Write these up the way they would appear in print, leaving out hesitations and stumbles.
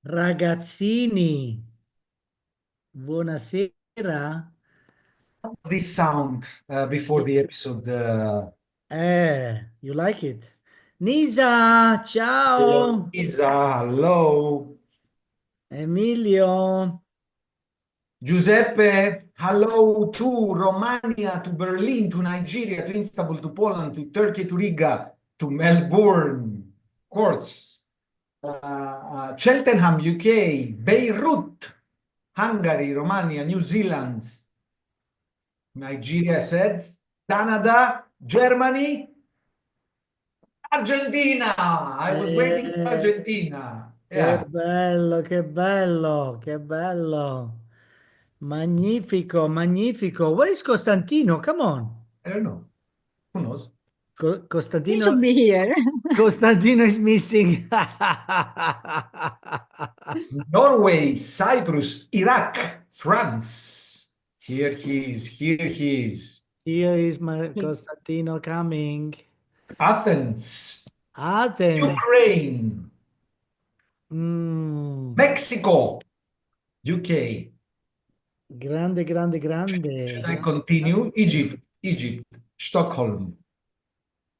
Ragazzini, buonasera. This sound before the episode. You like it? Nisa, ciao. Isa, hello. Emilio, Giuseppe, hello to Romania, to Berlin, to Nigeria, to Istanbul, to Poland, to Turkey, to Riga, to Melbourne, of course, Cheltenham, UK, Beirut, Hungary, Romania, New Zealand, Nigeria, said, Canada, Germany, Argentina. I was waiting for Argentina. che Yeah, bello, che bello, che bello. Magnifico, magnifico. Where is Costantino? Come on. I don't know. Who knows? He Costantino. should be here. Costantino is missing. Norway, Cyprus, Iraq, France. Here he is. Here he is. Here is my Costantino coming. Athens, Athens. Ukraine, Mm. Mexico, UK. Grande, grande, grande. Should I continue? Egypt, Stockholm.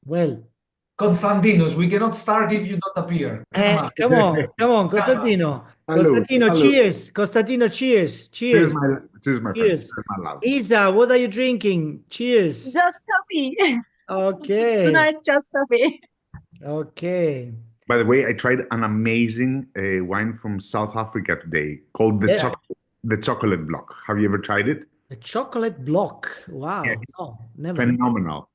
Well, Constantinos, we cannot start if you don't appear. Come on. come on, Costantino. Hello, Costantino, hello. cheers. Costantino, cheers. Cheers. Cheers, my friends. Cheers. Cheers, my love. Isa, what are you drinking? Cheers. Just coffee. Okay. Tonight, just coffee. Okay. By the way, I tried an amazing wine from South Africa today called the chocolate block. Have you ever tried it? The chocolate block. Wow. Yes. No, never.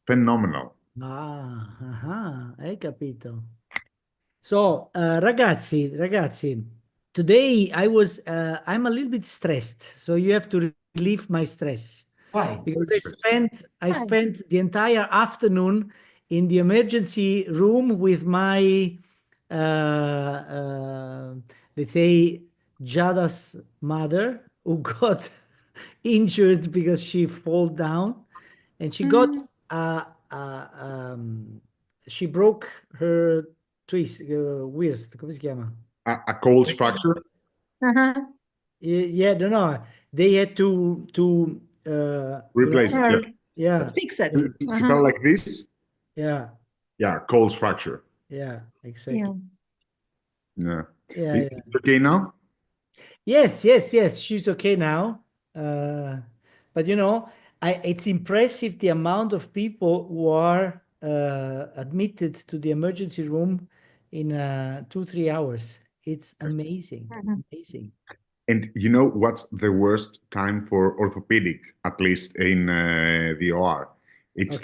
Phenomenal. Hai capito. So, ragazzi, today I'm a little bit stressed, so you have to relieve my stress. Why? Because I spent the entire afternoon in the emergency room with my, let's say, Jada's mother, who got injured because she fall down, and she got she broke her wrist. Come si chiama? A Cole's fracture? Uh-huh. Yeah, no. They had to Replace it. yeah. Fix it. She felt like this? Yeah. Yeah, Cole's fracture. Yeah, exactly. Yeah. Yeah. Is it okay now? Yes. She's okay now. But it's impressive the amount of people who are admitted to the emergency room in 2-3 hours. It's amazing. Amazing. And you know what's the worst time for orthopedic, at least in the OR? It's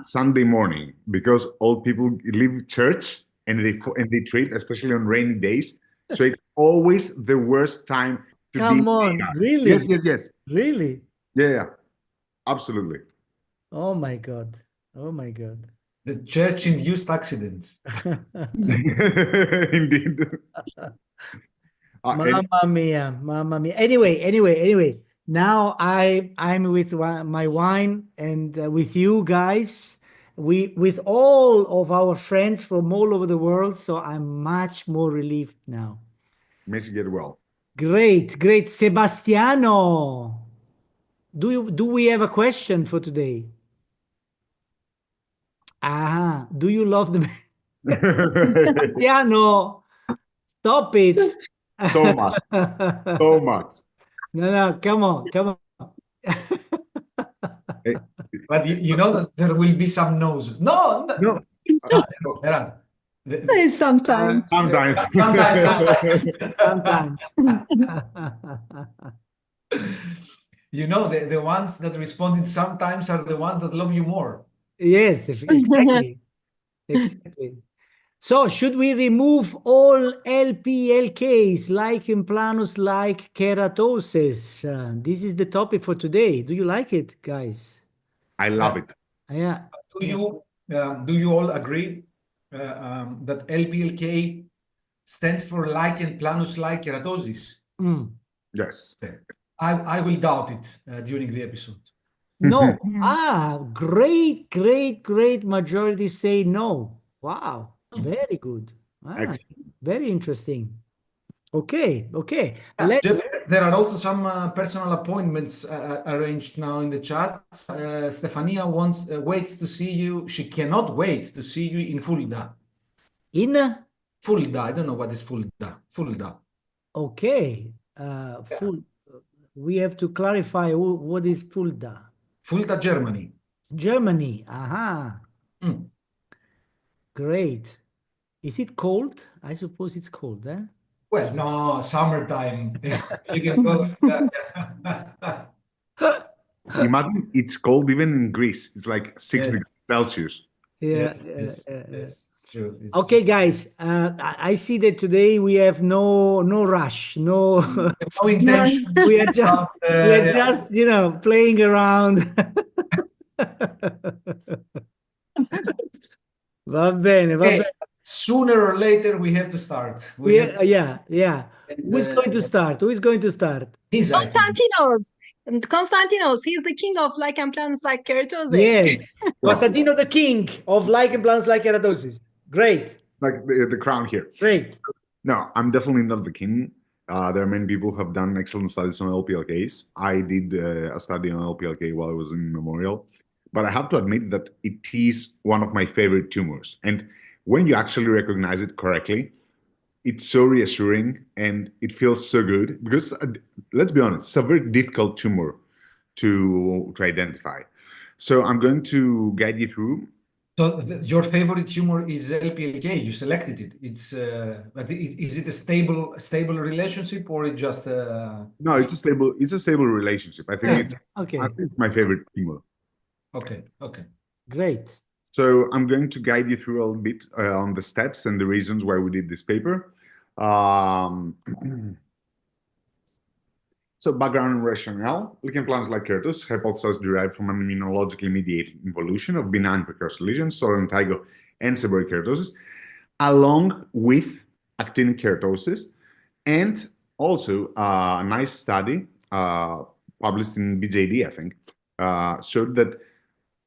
Sunday morning, because all people leave church and they treat, especially on rainy days. So it's always the worst time to Come on, really? Yes. Really? Yeah, absolutely. Oh my God. The church-induced accidents. Indeed. Mamma mia. Anyway. Now I'm with my wine and with you guys, with all of our friends from all over the world. So I'm much more relieved now. Makes you get well. Great. Sebastiano, do we have a question for today? Do you love the Sebastiano? Stop it. So much. No, come on. But you know that there will be some no's. No. Say sometimes. Sometimes. Sometimes. Sometimes. You know, the ones that responded sometimes are the ones that love you more. Yes, exactly. Exactly. So, should we remove all LPLKs, lichen planus-like keratosis? This is the topic for today. Do you like it, guys? I love it. Yeah. Do you all agree that LPLK stands for lichen planus-like keratosis? Mm. Yes. I will doubt it during the episode. No. Mhm. Great majority say no. Wow. Very good. Very interesting. Okay. Let's. There are also some personal appointments arranged now in the chat. Stefania waits to see you. She cannot wait to see you in Fulda. In. Fulda. I don't know what is Fulda. Fulda. Okay. Full. We have to clarify what is Fulda. Fulda, Germany. Germany. Aha. Mm. Great. Is it cold? I suppose it's cold, eh? Well, no, summertime. You can go. Imagine it's cold even in Greece. It's like 6 Yes. degrees Celsius. Yeah. Yes, it's true. Okay, guys. I see that today we have no rush, no. No intention. we are just playing around. Va bene, va Okay, bene. sooner or later we have to start. Yeah. Who is going to start? Who is going to start? He's Constantinos. Constantinos, he's the king of lichen planus-like keratosis. Yes. Constantino, the king of lichen planus-like keratosis. Great. Like the crown here. Great. No, I'm definitely not the king. There are many people who have done excellent studies on LPLKs. I did a study on LPLK while I was in Memorial, but I have to admit that it is one of my favorite tumors. And when you actually recognize it correctly, it's so reassuring and it feels so good because let's be honest, it's a very difficult tumor to identify. So I'm going to guide you through. So your favorite tumor is LPLK. You selected it. But is it a stable relationship or it just? No, it's a stable relationship. I think it's my favorite tumor. Okay. Great. So I'm going to guide you through a little bit on the steps and the reasons why we did this paper. So background and rationale, lichen planus-like keratosis, hypothesis derived from an immunologically mediated involution of benign precursor lesions, soil lentigo and seborrheic keratosis, along with actinic keratosis, and also a nice study published in BJD, I think, showed that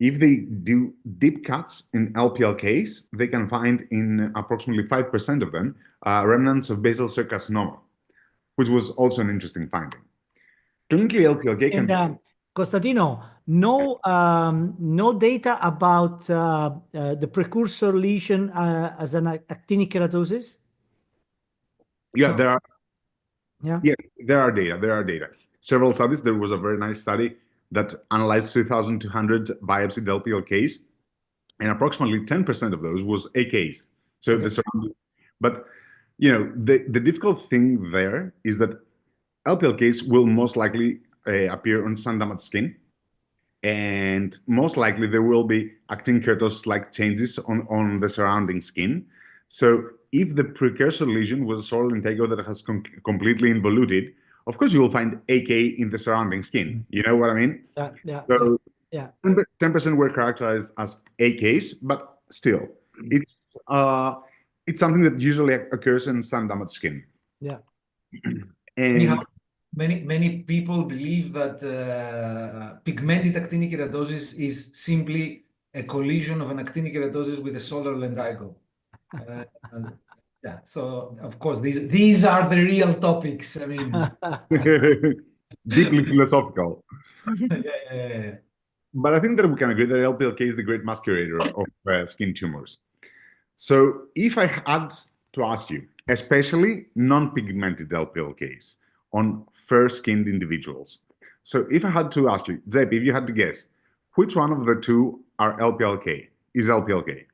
if they do deep cuts in LPLKs, they can find in approximately 5% of them remnants of basal cell carcinoma, which was also an interesting finding. Clinically, LPLK can. And Constantino, no data about the precursor lesion as an actinic keratosis? Yeah, there are. Yeah. Yes, there are data. There are data. Several studies. There was a very nice study that analyzed 3,200 biopsied LPLKs, and approximately 10% of those was AKs. So the surrounding. But the difficult thing there is that LPLKs will most likely appear on sun-damaged skin, and most likely there will be actinic keratosis-like changes on the surrounding skin. So if the precursor lesion was a soil lentigo that has completely involuted, of course you will find AK in the surrounding skin. You know what I mean? Yeah. 10% were characterized as AKs, but still, it's something that usually occurs in sun-damaged skin. Yeah. And many people believe that pigmented actinic keratosis is simply a collision of an actinic keratosis with a solar lentigo. Yeah, so of course these are the real topics. I mean, deeply philosophical. Yeah. But I think that we can agree that LPLK is the great masquerader of skin tumors. So if I had to ask you, especially non-pigmented LPLKs on fair-skinned individuals. So if I had to ask you, Zeb, if you had to guess, which one of the two are LPLK? Is LPLK?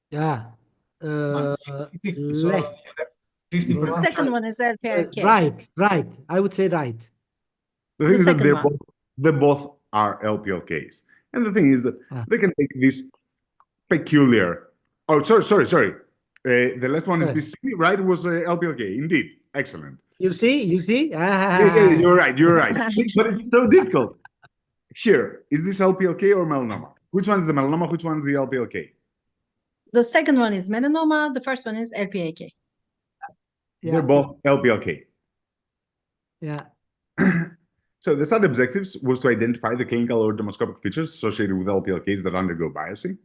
Yeah. It's 50-50. So Left. you have 50% The second chance. one is LPLK. Right. I would say right. The thing The is that second one. they both are LPLKs. And the thing is that Ah. they can take this peculiar. Oh, sorry. The last one is Good. BC, right? It was LPLK. Indeed. Excellent. You see? Yeah, you're right. But it's so difficult. Here, is this LPLK or melanoma? Which one's the melanoma? Which one's the LPLK? The second one is melanoma. The first one is LPLK. They're both LPLK. Yeah. So the study objectives was to identify the clinical or dermoscopic features associated with LPLKs that undergo biopsy.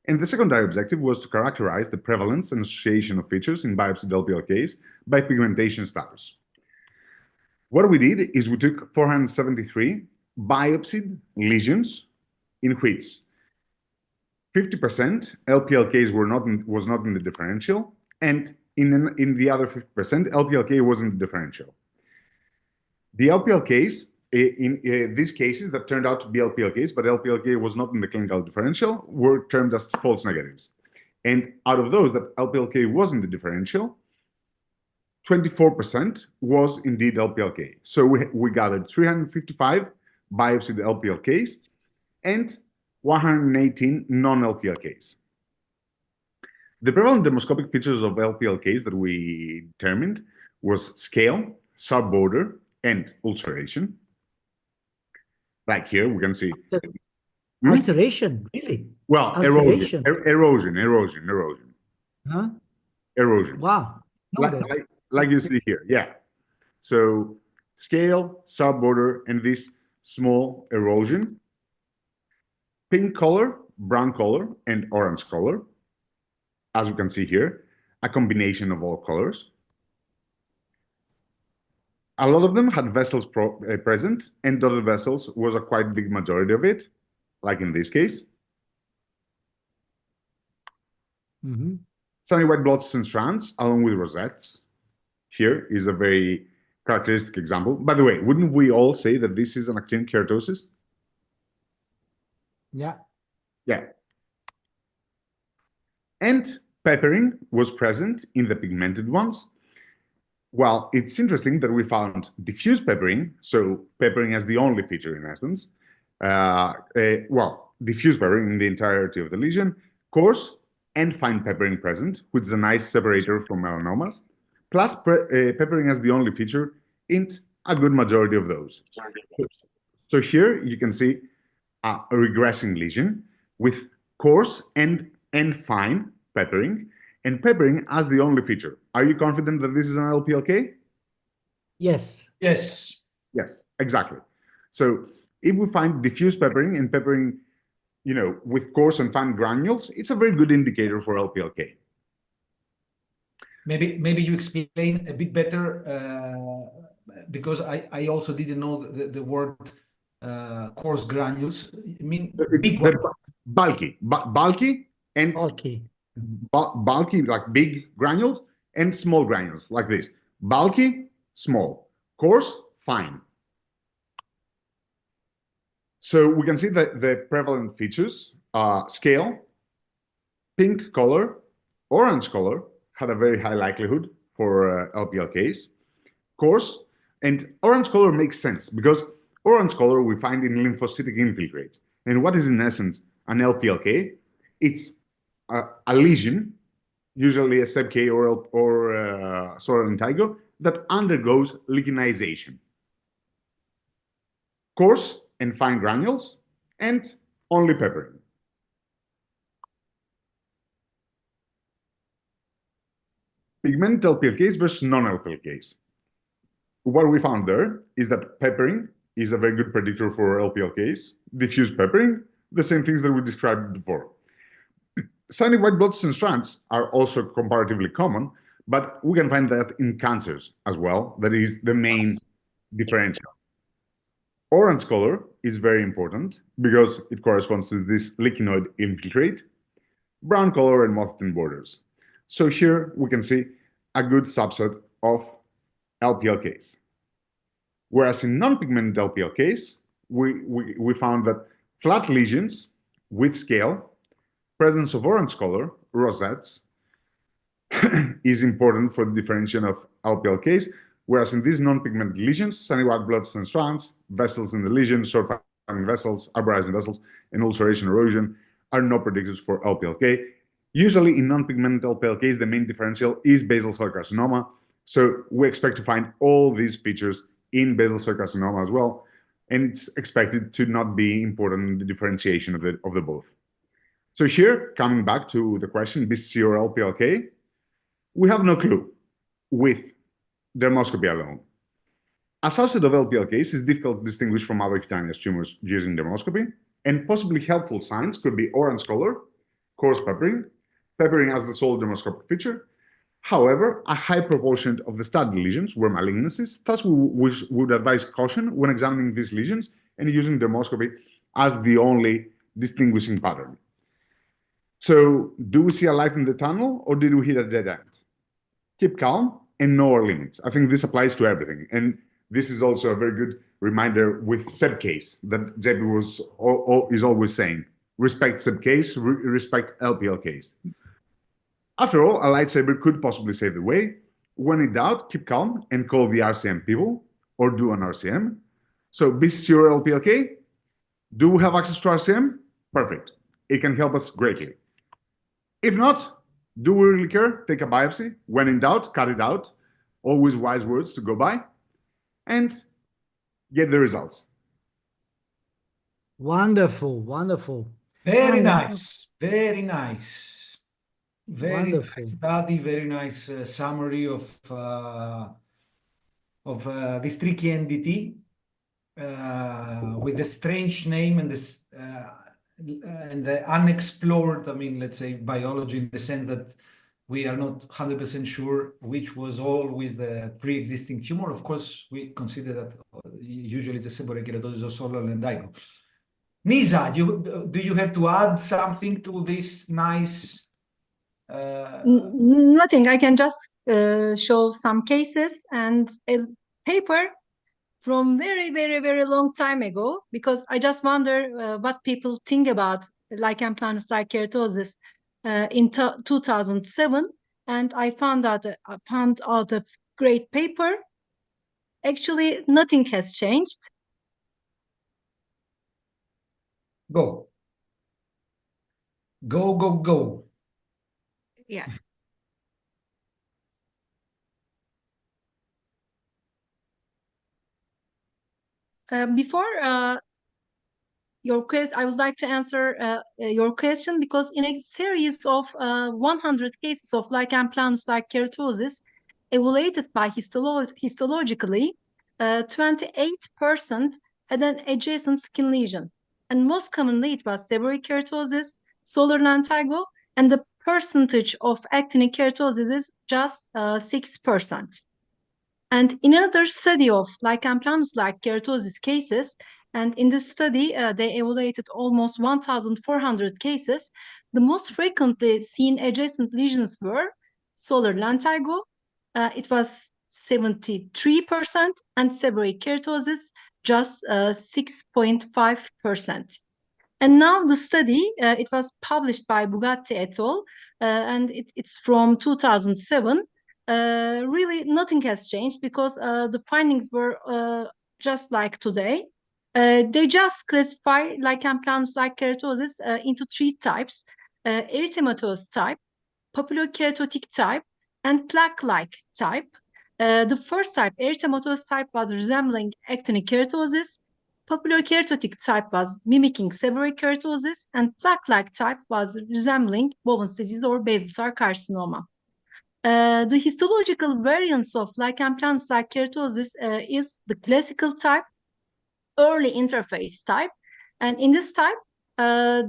And the secondary objective was to characterize the prevalence and association of features in biopsied LPLKs by pigmentation status. What we did is we took 473 biopsied lesions in which 50% LPLKs was not in the differential, and in the other 50%, LPLK was in the differential. The LPLKs, in these cases that turned out to be LPLKs, but LPLK was not in the clinical differential, were termed as false negatives. And out of those that LPLK was in the differential, 24% was indeed LPLK. So we gathered 355 biopsied LPLKs and 118 non-LPLKs. The prevalent dermoscopic features of LPLKs that we determined was scale, subborder, and ulceration. Like here, we can see. Ulceration, really? Well, Ulceration. erosion. Huh? Erosion. Wow. Like you see here, yeah. So scale, subborder, and this small erosion. Pink color, brown color, and orange color. As you can see here, a combination of all colors. A lot of them had vessels present, and dotted vessels was a quite big majority of it, like in this case. Sunny white blots and strands, along with rosettes. Here is a very characteristic example. By the way, wouldn't we all say that this is an actinic keratosis? Yeah. Yeah. And peppering was present in the pigmented ones. Well, it's interesting that we found diffuse peppering, so peppering as the only feature in essence. Diffuse peppering in the entirety of the lesion, coarse and fine peppering present, which is a nice separator from melanomas, plus peppering as the only feature in a good majority of those. So here you can see a regressing lesion with coarse and fine peppering, and peppering as the only feature. Are you confident that this is an LPLK? Yes. Yes. Yes, exactly. So if we find diffuse peppering and peppering, with coarse and fine granules, it's a very good indicator for LPLK. Maybe you explain a bit better because I also didn't know the word coarse granules. I mean, big one. Bulky and bulky, like big granules, and small granules like this. Bulky, small. Coarse, fine. So we can see that the prevalent features scale, pink color, orange color had a very high likelihood for LPLKs. Coarse, and orange color makes sense because orange color we find in lymphocytic infiltrates. And what is in essence an LPLK? It's a lesion, usually a SEBK or soral lentigo, that undergoes licheniization. Coarse and fine granules, and only peppering. Pigmented LPLKs versus non-LPLKs. What we found there is that peppering is a very good predictor for LPLKs. Diffuse peppering, the same things that we described before. Shiny white blots and strands are also comparatively common, but we can find that in cancers as well. That is the main differential. Orange color is very important because it corresponds to this lichenoid infiltrate. Brown color and moth-thin borders. So here we can see a good subset of LPLKs. Whereas in non-pigmented LPLKs, we found that flat lesions with scale, Presence of orange color, rosettes, is important for the differentiation of LPLKs, whereas in these non-pigmented lesions, sunny white bloodstone strands, vessels in the lesion, short-finding vessels, arborizing vessels, and ulceration erosion are no predictors for LPLK. Usually in non-pigmented LPLKs, the main differential is basal cell carcinoma, so we expect to find all these features in basal cell carcinoma as well, and it's expected to not be important in the differentiation of the both. So here, coming back to the question, BCC or LPLK, we have no clue with dermoscopy alone. A subset of LPLKs is difficult to distinguish from other cutaneous tumors using dermoscopy, and possibly helpful signs could be orange color, coarse peppering as the sole dermoscopic feature. However, a high proportion of the studied lesions were malignancies, thus we would advise caution when examining these lesions and using dermoscopy as the only distinguishing pattern. So, do we see a light in the tunnel, or did we hit a dead end? Keep calm and know our limits. I think this applies to everything. And this is also a very good reminder with SEB case that JP is always saying. Respect SEB case, respect LPL case. After all, a lightsaber could possibly save the way. When in doubt, keep calm and call the RCM people or do an RCM. So BCC or LPLK, do we have access to RCM? Perfect. It can help us greatly. If not, do we really care? Take a biopsy. When in doubt, cut it out. Always wise words to go by. And get the results. Wonderful, wonderful. Very nice, very nice. Very Wonderful. nice study, very nice summary of this tricky entity with the strange name and this and the unexplored, I mean, let's say biology in the sense that we are not 100% sure which was always the pre-existing tumor. Of course, we consider that usually it's a seborrheic keratosis or solar lendigo. Nisa, do you have to add something to this nice? Nothing. I can just show some cases and a paper from very, very, very long time ago, because I just wonder what people think about lichen planus-like keratosis in 2007, and I found out a great paper. Actually, nothing has changed. Go. Go, go, go. Yeah. Before your question, I would like to answer your question, because in a series of 100 cases of lichen planus-like keratosis evaluated by histologically, 28% had an adjacent skin lesion, and most commonly it was seborrheic keratosis, solar lentigo, and the percentage of actinic keratosis is just 6%. And in another study of lichen planus-like keratosis cases, and in this study, they evaluated almost 1,400 cases. The most frequently seen adjacent lesions were solar lentigo, it was 73%, and seborrheic keratosis, just 6.5%. And now the study, it was published by Bugatti et al., and it's from 2007. Really, nothing has changed, because the findings were just like today. They just classify lichen planus-like keratosis into 3 types: erythematous type, papulokeratotic type, and plaque-like type. The first type, erythematous type, was resembling actinic keratosis. Papulokeratotic type was mimicking seborrheic keratosis, and plaque-like type was resembling Bowen's disease or basal cell carcinoma. The histological variance of lichen planus-like keratosis is the classical type, early interface type, and in this type,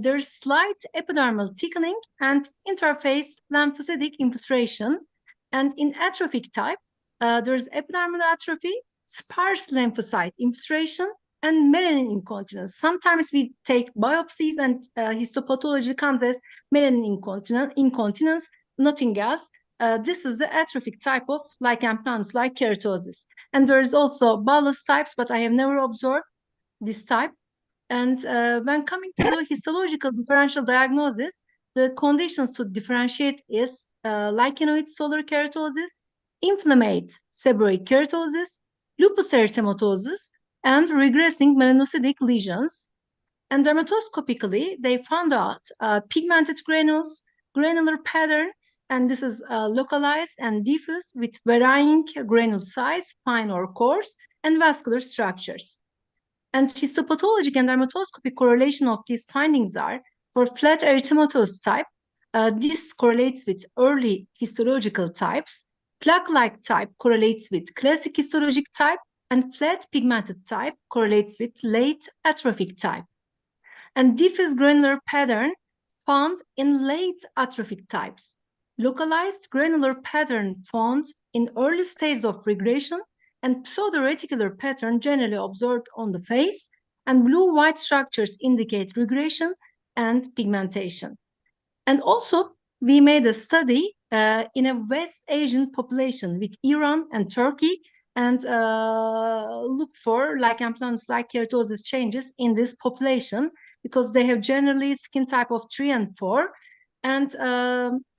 there's slight epidermal thickening and interface lymphocytic infiltration, and in atrophic type, there's epidermal atrophy, sparse lymphocyte infiltration, and melanin incontinence. Sometimes we take biopsies and histopathology comes as melanin incontinence, nothing else. This is the atrophic type of lichen planus-like keratosis. And there is also bullous types, but I have never observed this type. And when coming to the histological differential diagnosis, the conditions to differentiate is lichenoid solar keratosis, inflammate seborrheic keratosis, lupus erythematosus, and regressing melanocytic lesions. And dermatoscopically, they found out pigmented granules, granular pattern, and this is localized and diffuse with varying granule size, fine or coarse, and vascular structures. And histopathologic and dermatoscopy correlation of these findings are for flat erythematous type, this correlates with early histological types, plaque-like type correlates with classic histologic type, and flat pigmented type correlates with late atrophic type. And diffuse granular pattern found in late atrophic types. Localized granular pattern found in early stage of regression, and pseudo-reticular pattern generally observed on the face, and blue-white structures indicate regression and pigmentation. And also, we made a study in a West Asian population with Iran and Turkey, and look for lichen planus-like keratosis changes in this population because they have generally skin type of 3 and 4. And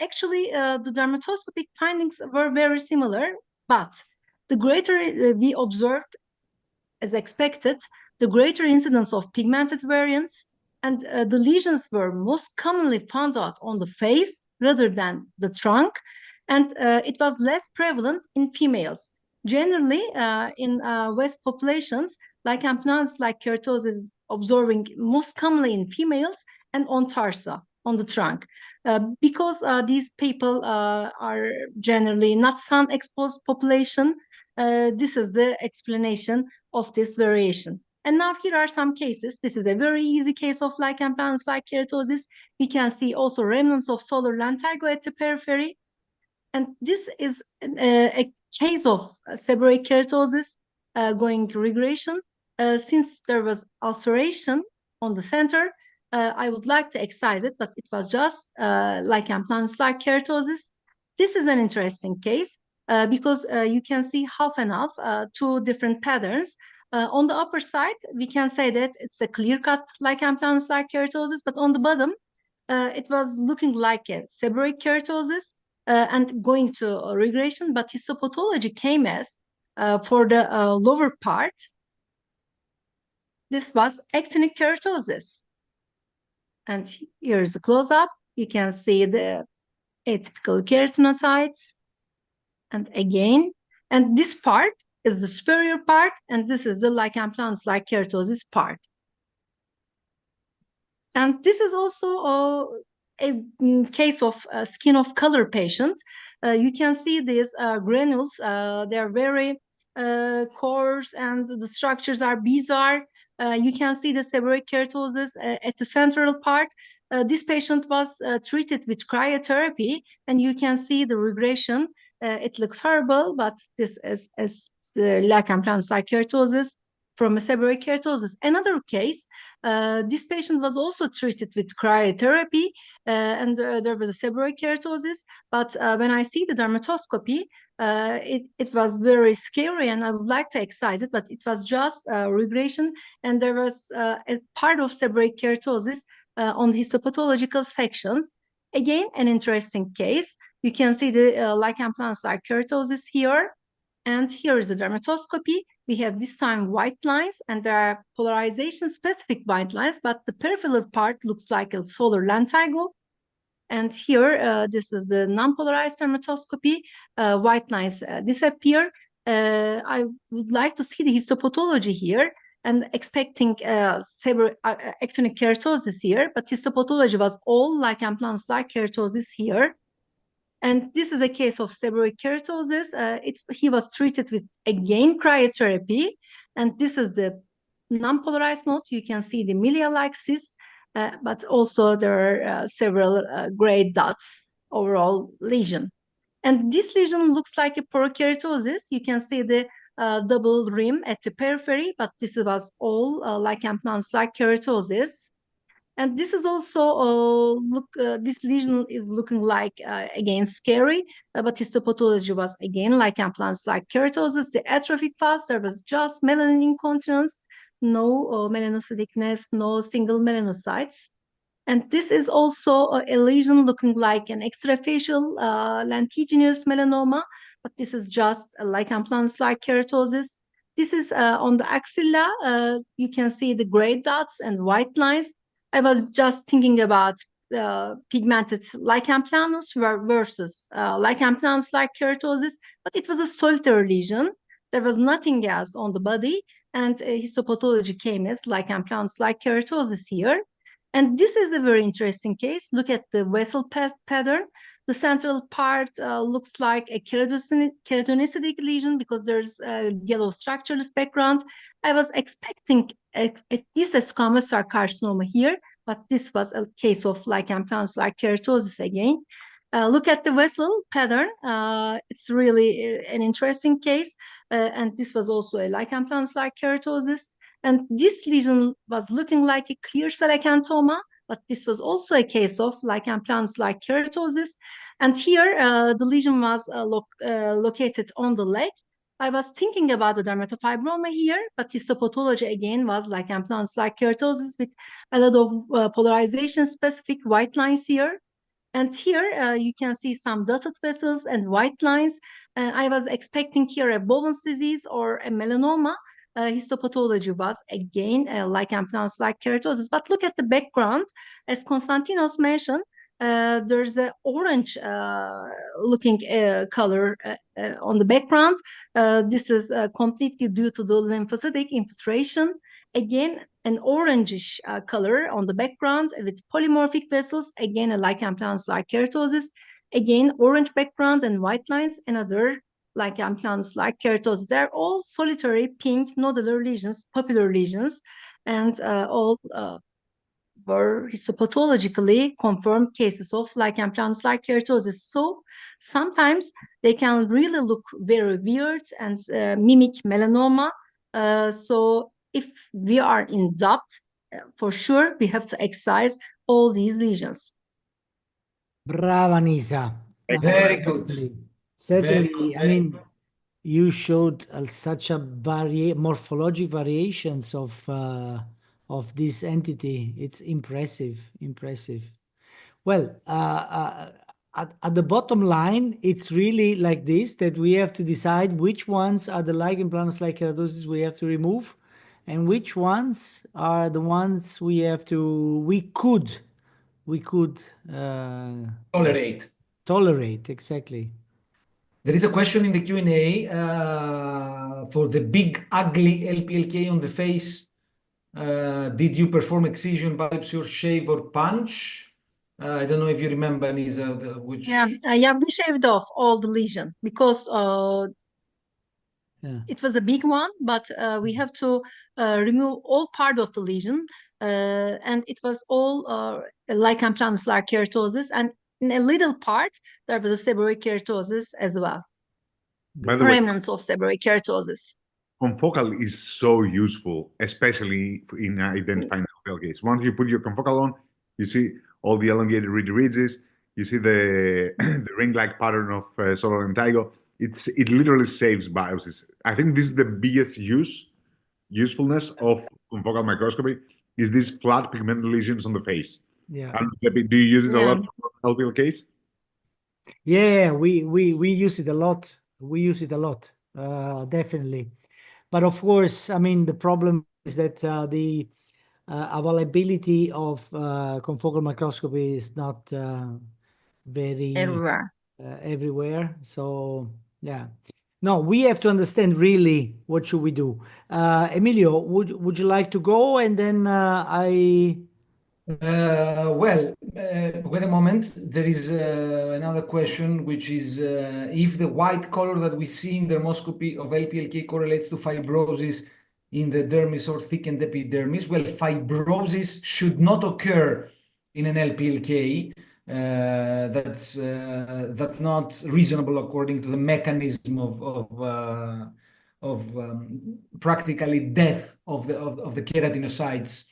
actually, the dermatoscopic findings were very similar, but the greater we observed, as expected, the greater incidence of pigmented variants, and the lesions were most commonly found out on the face rather than the trunk, and it was less prevalent in females. Generally, in West populations, lichen planus-like keratosis is observing most commonly in females and on tarsa, on the trunk, because these people are generally not sun-exposed population. This is the explanation of this variation. And now here are some cases. This is a very easy case of lichen planus-like keratosis. We can see also remnants of solar lentigo at the periphery. And this is a case of seborrheic keratosis going regression. Since there was ulceration on the center, I would like to excise it, but it was just lichen planus-like keratosis. This is an interesting case because you can see half and half, two different patterns. On the upper side, we can say that it's a clear-cut lichen planus-like keratosis, but on the bottom, it was looking like a seborrheic keratosis and going to regression, but histopathology came as for the lower part. This was actinic keratosis. And here's a close-up. You can see the atypical keratinocytes. And again, and this part is the superior part, and this is the lichen planus-like keratosis part. And this is also a case of skin of color patient. You can see these granules. They are very coarse, and the structures are bizarre. You can see the seborrheic keratosis at the central part. This patient was treated with cryotherapy, and you can see the regression. It looks horrible, but this is the lichen planus-like keratosis from a seborrheic keratosis. Another case, this patient was also treated with cryotherapy, and there was a seborrheic keratosis. But when I see the dermatoscopy, it was very scary, and I would like to excise it, but it was just regression, and there was a part of seborrheic keratosis on the histopathological sections. Again, an interesting case. You can see the lichen planus-like keratosis here, and here is a dermatoscopy. We have this time white lines, and there are polarization-specific white lines, but the peripheral part looks like a solar lentigo. And here, this is the non-polarized dermatoscopy. White lines disappear. I would like to see the histopathology here, and expecting actinic keratosis here, but histopathology was all lichen planus-like keratosis here. And this is a case of seborrheic keratosis. He was treated with, again, cryotherapy. And this is the non-polarized mode. You can see the milia-like cysts, but also there are several gray dots, overall lesion. And this lesion looks like a porokeratosis. You can see the double rim at the periphery, but this was all lichen planus-like keratosis. And this is also, this lesion is looking like, again, scary, but histopathology was, again, lichen planus-like keratosis. The atrophic phase, there was just melanin incontinence, no melanocyticness, no single melanocytes. And this is also a lesion looking like an extrafacial lentiginous melanoma, but this is just a lichen planus-like keratosis. This is on the axilla. You can see the gray dots and white lines. I was just thinking about pigmented lichen planus versus lichen planus-like keratosis, but it was a solitary lesion. There was nothing else on the body, and histopathology came as lichen planus-like keratosis here. And this is a very interesting case. Look at the vessel pattern. The central part looks like a keratinocytic lesion because there's a yellow structureless background. I was expecting at least a squamous cell carcinoma here, but this was a case of lichen planus-like keratosis again. Look at the vessel pattern. It's really an interesting case. And this was also a lichen planus-like keratosis. And this lesion was looking like a clear cell acanthoma, but this was also a case of lichen planus-like keratosis. And here, the lesion was located on the leg. I was thinking about the dermatofibroma here, but histopathology again was lichen planus-like keratosis with a lot of polarization-specific white lines here. And here you can see some dotted vessels and white lines. I was expecting here a Bowen's disease or a melanoma. Histopathology was again lichen planus-like keratosis. But look at the background. As Konstantinos mentioned, there's an orange looking color on the background. This is completely due to the lymphocytic infiltration. Again, an orangish color on the background with polymorphic vessels. Again, a lichen planus-like keratosis. Again, orange background and white lines. Another lichen planus-like keratosis. They're all solitary pink nodular lesions, popular lesions, and all were histopathologically confirmed cases of lichen planus-like keratosis. So sometimes they can really look very weird and mimic melanoma. So if we are in doubt, for sure, we have to excise all these lesions. Brava, Nisa. Very good. Certainly. Very good. I mean, you showed such a morphologic variations of this entity. It's impressive, impressive. Well, at the bottom line, it's really like this, that we have to decide which ones are the lichen planus-like keratosis we have to remove, and which ones are the ones we could tolerate. Exactly. There is a question in the Q&A for the big ugly LPLK on the face. Did you perform excision, biopsy, or shave or punch? I don't know if you remember, Nisa, which. Yeah, we shaved off all the lesion because it was a big one, but we have to remove all part of the lesion, and it was all lichen planus-like keratosis, and in a little part there was a seborrheic keratosis as well. By the way, Remnants of seborrheic keratosis. Confocal is so useful, especially in identifying LPLKs. Once you put your confocal on, you see all the elongated ridges, you see the the ring-like pattern of solar lentigo. It literally saves biopsies. I think this is the biggest usefulness of confocal microscopy is these flat pigmented lesions on the face. Yeah. Do you use it a lot for LPLKs? Yeah, we use it a lot. We use it a lot, definitely. But of course, I mean, the problem is that the availability of confocal microscopy is not very everywhere. So yeah, no, we have to understand really what should we do. Emilio, would you like to go, and then Well, wait a moment. There is another question, which is if the white color that we see in dermoscopy of LPLK correlates to fibrosis in the dermis or thickened epidermis. Well, fibrosis should not occur in an LPLK. That's not reasonable according to the mechanism of practically death of the keratinocytes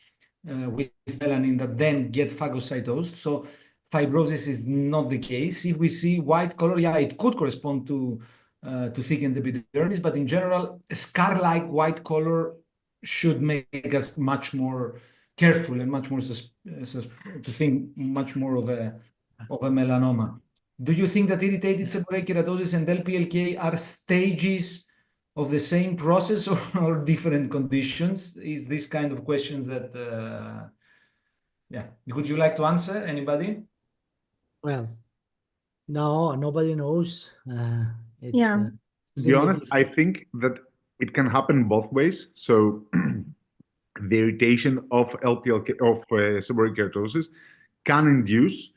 with melanin that then get phagocytosed. So fibrosis is not the case. If we see white color, yeah, it could correspond to thickened epidermis, but in general, a scar-like white color should make us much more careful and much more to think much more of a melanoma. Do you think that irritated seborrheic keratosis and LPLK are stages of the same process or different conditions? Is this kind of questions that, yeah, would you like to answer? Anybody? Well, no, nobody knows. It's Yeah. To be honest, I think that it can happen both ways. So the irritation of LPLK of seborrheic keratosis can induce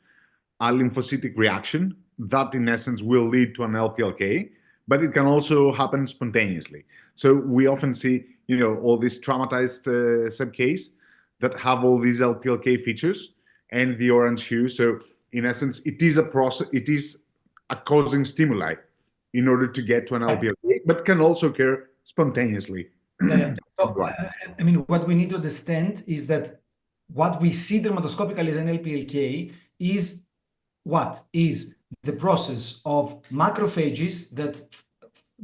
a lymphocytic reaction that, in essence, will lead to an LPLK, but it can also happen spontaneously. So we often see, all these traumatized subcase that have all these LPLK features and the orange hue. So in essence, it is a process. It is a causing stimuli in order to get to an LPLK, but can also occur spontaneously. Yeah. So, I mean, what we need to understand is that what we see dermatoscopically as an LPLK is what is the process of macrophages that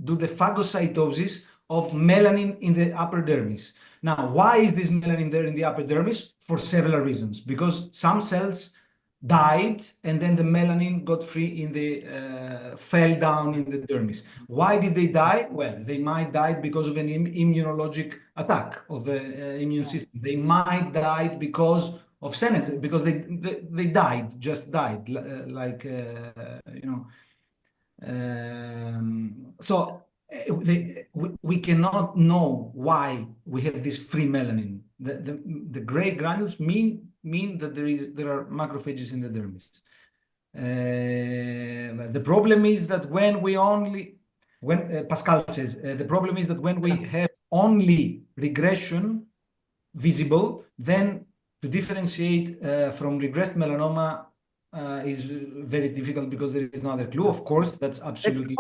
do the phagocytosis of melanin in the upper dermis. Now, why is this melanin there in the upper dermis? For several reasons. Because some cells died and then the melanin got free in the fell down in the dermis. Why did they die? Well, they might die because of an immunologic attack of the immune system. They might die because of senescence, because they died, just died, like so we cannot know why we have this free melanin. The gray granules mean that there are macrophages in the dermis. The problem is that when Pascal says, the problem is that when we have only regression visible, then to differentiate from regressed melanoma is very difficult because there is no other clue. Of course, that's absolutely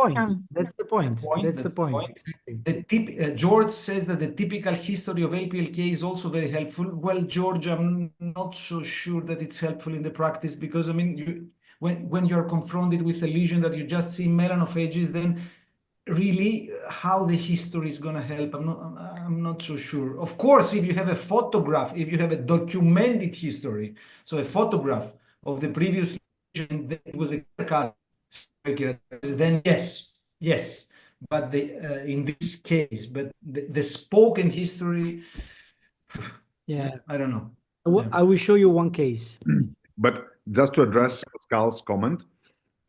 That's the point. That's the point. George says that the typical history of LPLK is also very helpful. Well, George, I'm not so sure that it's helpful in the practice because, I mean, when you're confronted with a lesion that you just see melanophages, then really how the history is going to help, I'm not so sure. Of course, if you have a photograph, if you have a documented history, so a photograph of the previous lesion that was a cut, then yes. But in this case, but the spoken history, I don't know. I will show you one case. But just to address Pascal's comment,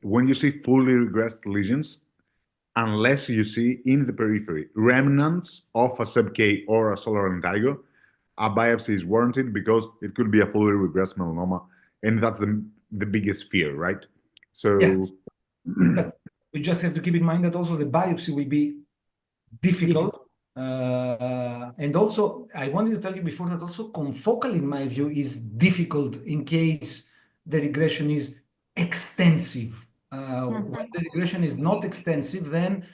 when you see fully regressed lesions, unless you see in the periphery remnants of a sub-K or a solar indigo, a biopsy is warranted because it could be a fully regressed melanoma, and that's the biggest fear, right? So yes. But we just have to keep in mind that also the biopsy will be difficult. And also, I wanted to tell you before that also confocal, in my view, is difficult in case the regression is extensive. When the regression is not extensive, then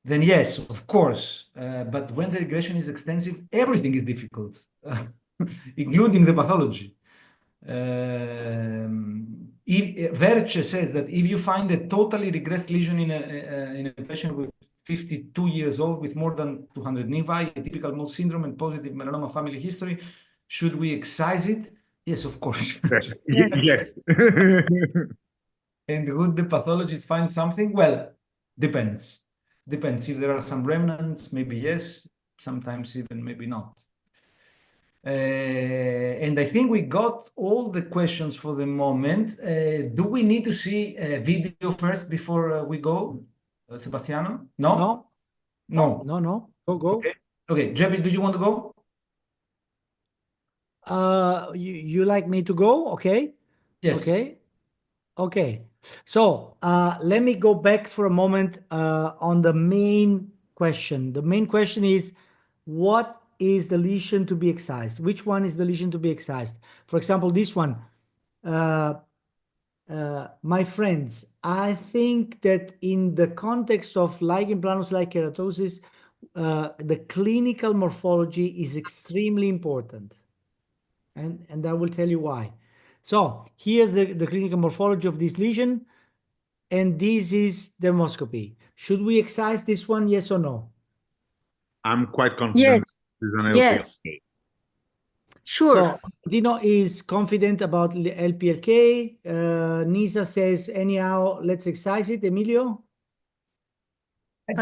yes, of course. But when the regression is extensive, everything is difficult, including the pathology. Verce says that if you find a totally regressed lesion in a patient with 52 years old with more than 200 nevi, a typical mole syndrome and positive melanoma family history, should we excise it? Yes, of course. Yes. And would the pathologist find something? Well, depends. Depends. If there are some remnants, maybe yes, sometimes even maybe not. And I think we got all the questions for the moment. Do we need to see a video first before we go, Sebastiano? No? No. Go. Okay. Jeppe, do you want to go? You like me to go? Okay. Yes. Okay. So let me go back for a moment on the main question. The main question is, what is the lesion to be excised? Which one is the lesion to be excised? For example, this one. My friends, I think that in the context of lichen planus-like keratosis, the clinical morphology is extremely important. And I will tell you why. So here's the clinical morphology of this lesion, and this is dermoscopy. Should we excise this one, yes or no? I'm quite confident. Yes. This is an Yes. LPLK. Sure. So Dino is confident about LPLK. Nisa says, anyhow, let's excise it. Emilio? I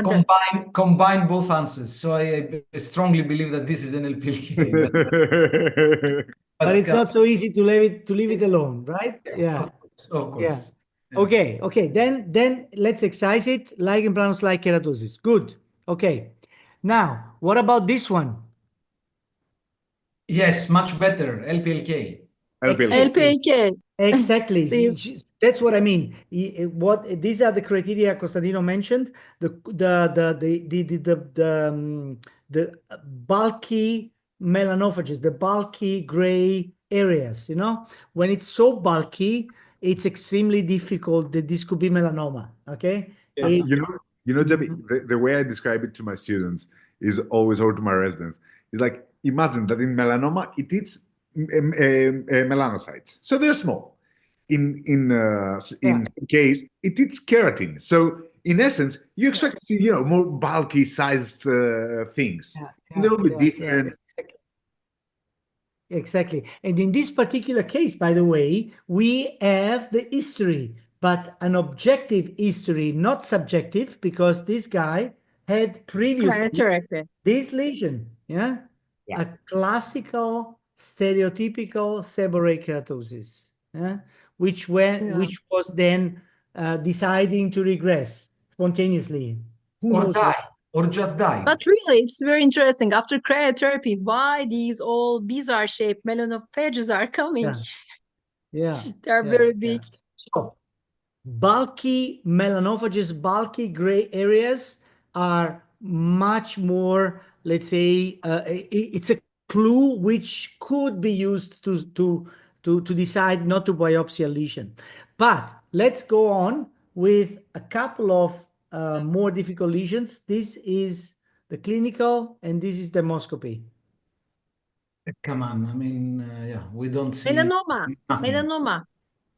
combine both answers. So I strongly believe that this is an LPLK. But it's not so easy to leave it alone, right? Yeah. Of course. Yeah. Yeah. Okay. Then let's excise it. Lichen planus like keratosis. Good. Okay. Now, what about this one? Yes, much better. LPLK. LPK. Exactly. Please. That's what I mean. What these are the criteria Costantino mentioned. The bulky melanophages, the bulky gray areas. You know, when it's so bulky, it's extremely difficult that this could be melanoma. Okay. Yes. Jimmy, the way I describe it to my students is always, or to my residents, is like, imagine that in melanoma, it eats melanocytes. So they're small. In case, it eats keratin. So in essence, you expect to see, more bulky sized things. A little bit different. Exactly. And in this particular case, by the way, we have the history, but an objective history, not subjective, because this guy had previously this lesion. Yeah. A classical stereotypical seborrheic keratosis. Yeah. Which was then deciding to regress spontaneously. Who Or knows die, why? or just die. But really, it's very interesting. After cryotherapy, why these all bizarre shaped melanophages are coming? Yeah. They are very big. So, bulky melanophages, bulky gray areas are much more, let's say, it's a clue which could be used to decide not to biopsy a lesion. But let's go on with a couple of more difficult lesions. This is the clinical, and this is dermoscopy. Come on. I mean, yeah, we don't see Melanoma. nothing. Melanoma.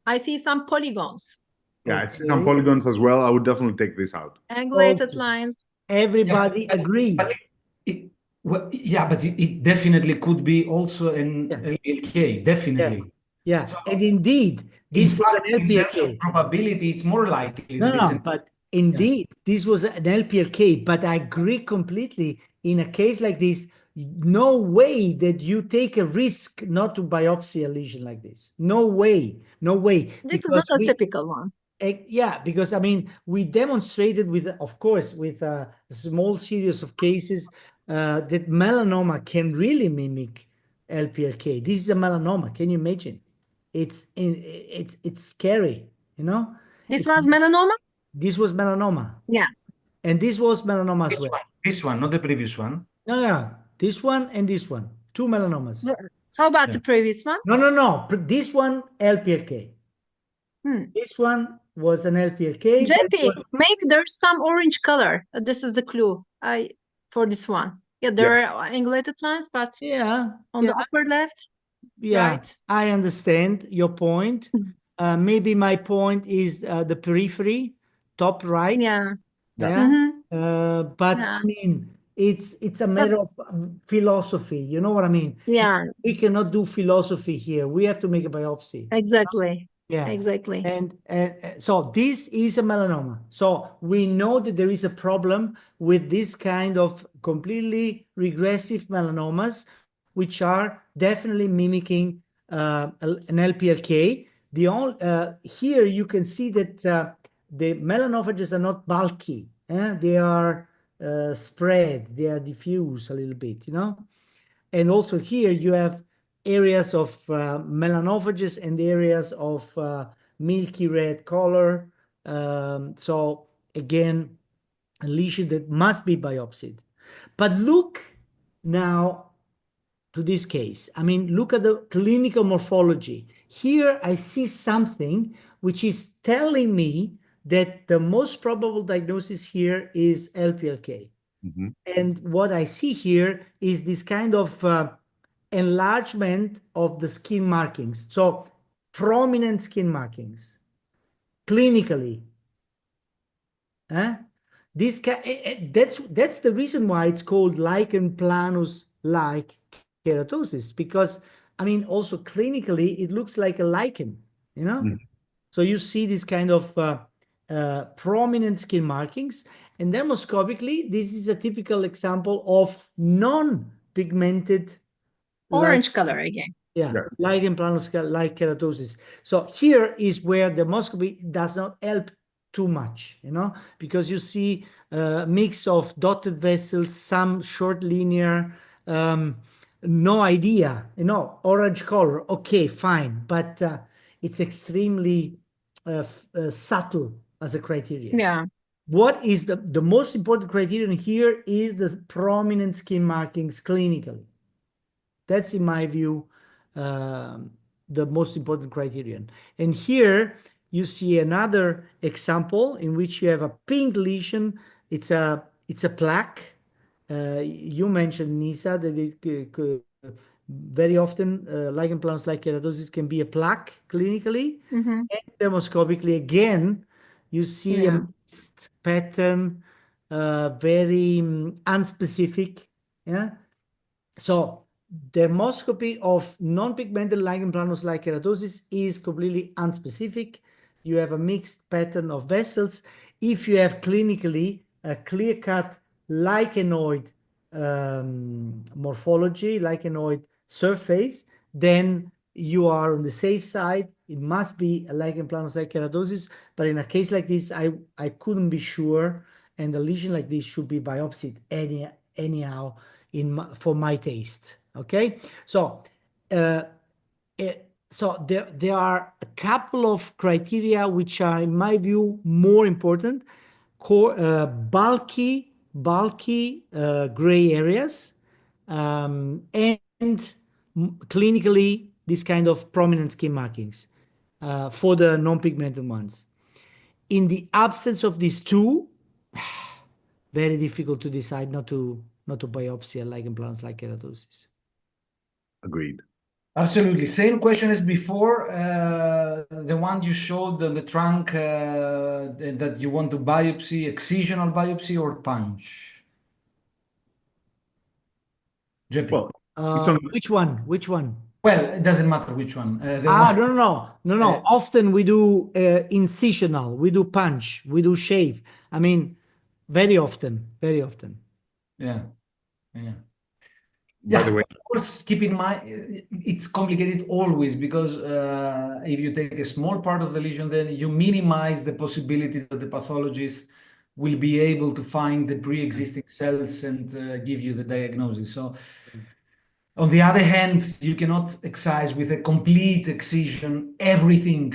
I see some polygons. Yeah, I see some polygons as well. I would definitely take this out. Angulated lines. Everybody agrees. But it definitely could be also an LPLK, definitely. Yeah, So, and indeed, this was an in terms of LPLK. probability, it's more likely that No, but indeed, this was an LPLK. But I agree completely. In a case like this, no way that you take a risk not to biopsy a lesion like this. No way, no way. This is not a typical one. Yeah, because I mean, we demonstrated with, of course, with a small series of cases that melanoma can really mimic LPLK. This is a melanoma. Can you imagine? It's scary, you know? This was melanoma? This was melanoma. Yeah. And this was melanoma as well. This one, not the previous one. No. This one and this one. Two melanomas. How about the previous one? No. This one, LPLK. This one was an LPLK. Maybe there's some orange color. This is the clue for this one. Yeah, there are angulated lines, but on the upper left, right. I understand your point. Maybe my point is the periphery, top right. But I mean, it's a matter of philosophy. You know what I mean? Yeah. We cannot do philosophy here. We have to make a biopsy. Exactly. Yeah, exactly. And so this is a melanoma. So we know that there is a problem with this kind of completely regressive melanomas, which are definitely mimicking an LPLK. Here you can see that the melanophages are not bulky. They are spread. They are diffuse a little bit, you know. And also here you have areas of melanophages and areas of milky red color. So again, a lesion that must be biopsied. But look now to this case. I mean, look at the clinical morphology. Here I see something which is telling me that the most probable diagnosis here is LPLK. And what I see here is this kind of enlargement of the skin markings. So prominent skin markings, clinically. That's the reason why it's called lichen planus like keratosis because, I mean, also clinically, it looks like a lichen, you know? Mhm. So you see this kind of prominent skin markings. And dermoscopically, this is a typical example of non-pigmented Orange color again. yeah, Yes. lichen planus like keratosis. So here is where dermoscopy does not help too much, you know, because you see a mix of dotted vessels, some short linear, no idea, you know, orange color. Okay, fine, but it's extremely subtle as a criterion. Yeah. What is the most important criterion here is the prominent skin markings clinically. That's, in my view, the most important criterion. And here you see another example in which you have a pink lesion. It's a plaque. You mentioned, Nisa, that it very often lichen planus like keratosis can be a plaque clinically. Mhm. And dermoscopically, again, you see a Yeah. mixed pattern, very unspecific. Yeah. So dermoscopy of non-pigmented lichen planus like keratosis is completely unspecific. You have a mixed pattern of vessels. If you have clinically a clear-cut lichenoid morphology, lichenoid surface, then you are on the safe side. It must be a lichen planus like keratosis. But in a case like this, I couldn't be sure. And a lesion like this should be biopsied anyhow for my taste. Okay, so there are a couple of criteria which are, in my view, more important. Bulky gray areas, and clinically this kind of prominent skin markings for the non-pigmented ones. In the absence of these two, very difficult to decide not to biopsy a lichen planus like keratosis. Agreed. Absolutely. Same question as before. The one you showed on the trunk that you want to biopsy, excisional biopsy or punch? JP. Well, it's on. Which one? Which one? Well, it doesn't matter which one. The Ah, one. no. Often we do incisional, we do punch, we do shave. I mean, very often, very often. Yeah. Yeah. By the way, Of course, keep in mind, it's complicated always because if you take a small part of the lesion, then you minimize the possibilities that the pathologist will be able to find the pre-existing cells and give you the diagnosis. So, on the other hand, you cannot excise with a complete excision everything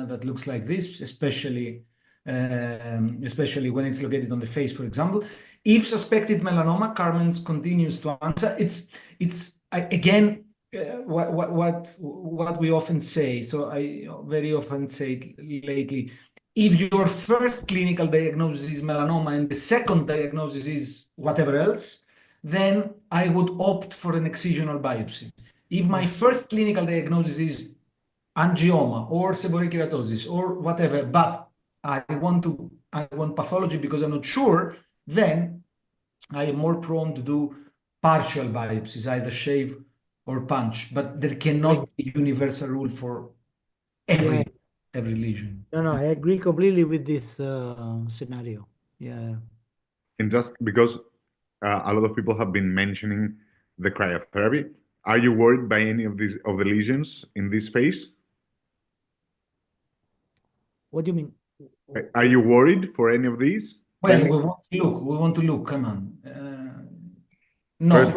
that looks like this, especially when it's located on the face, for example. If suspected melanoma, Carmen continues to answer. Again, what we often say. So I very often say it lately. If your first clinical diagnosis is melanoma and the second diagnosis is whatever else, then I would opt for an excisional biopsy. If my first clinical diagnosis is angioma or seborrheic keratosis or whatever, but I want pathology because I'm not sure, then I am more prone to do partial biopsies, either shave or punch. But there cannot be a universal rule for every lesion. No, I agree completely with this scenario. Yeah. and just because a lot of people have been mentioning the cryotherapy, are you worried by any of the lesions in this phase? What do you mean? Are you worried for any of these? Well, we want to look. We want to look. Come on. No, First,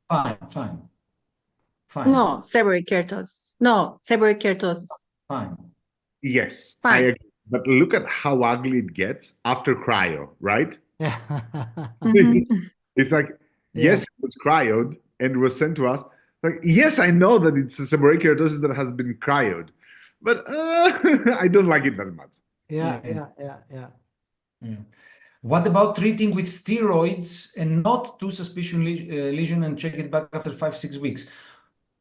fine. No, seborrheic keratosis. No, seborrheic keratosis. Fine. yes, I Fine. agree. But look at how ugly it gets after cryo, right? Mhm. It's like, yes, it was cryoed and was sent to us. Like, yes, I know that it's a seborrheic keratosis that has been cryoed, but I don't like it that much. Yeah. What about treating with steroids and not do suspicion lesion and check it back after 5-6 weeks?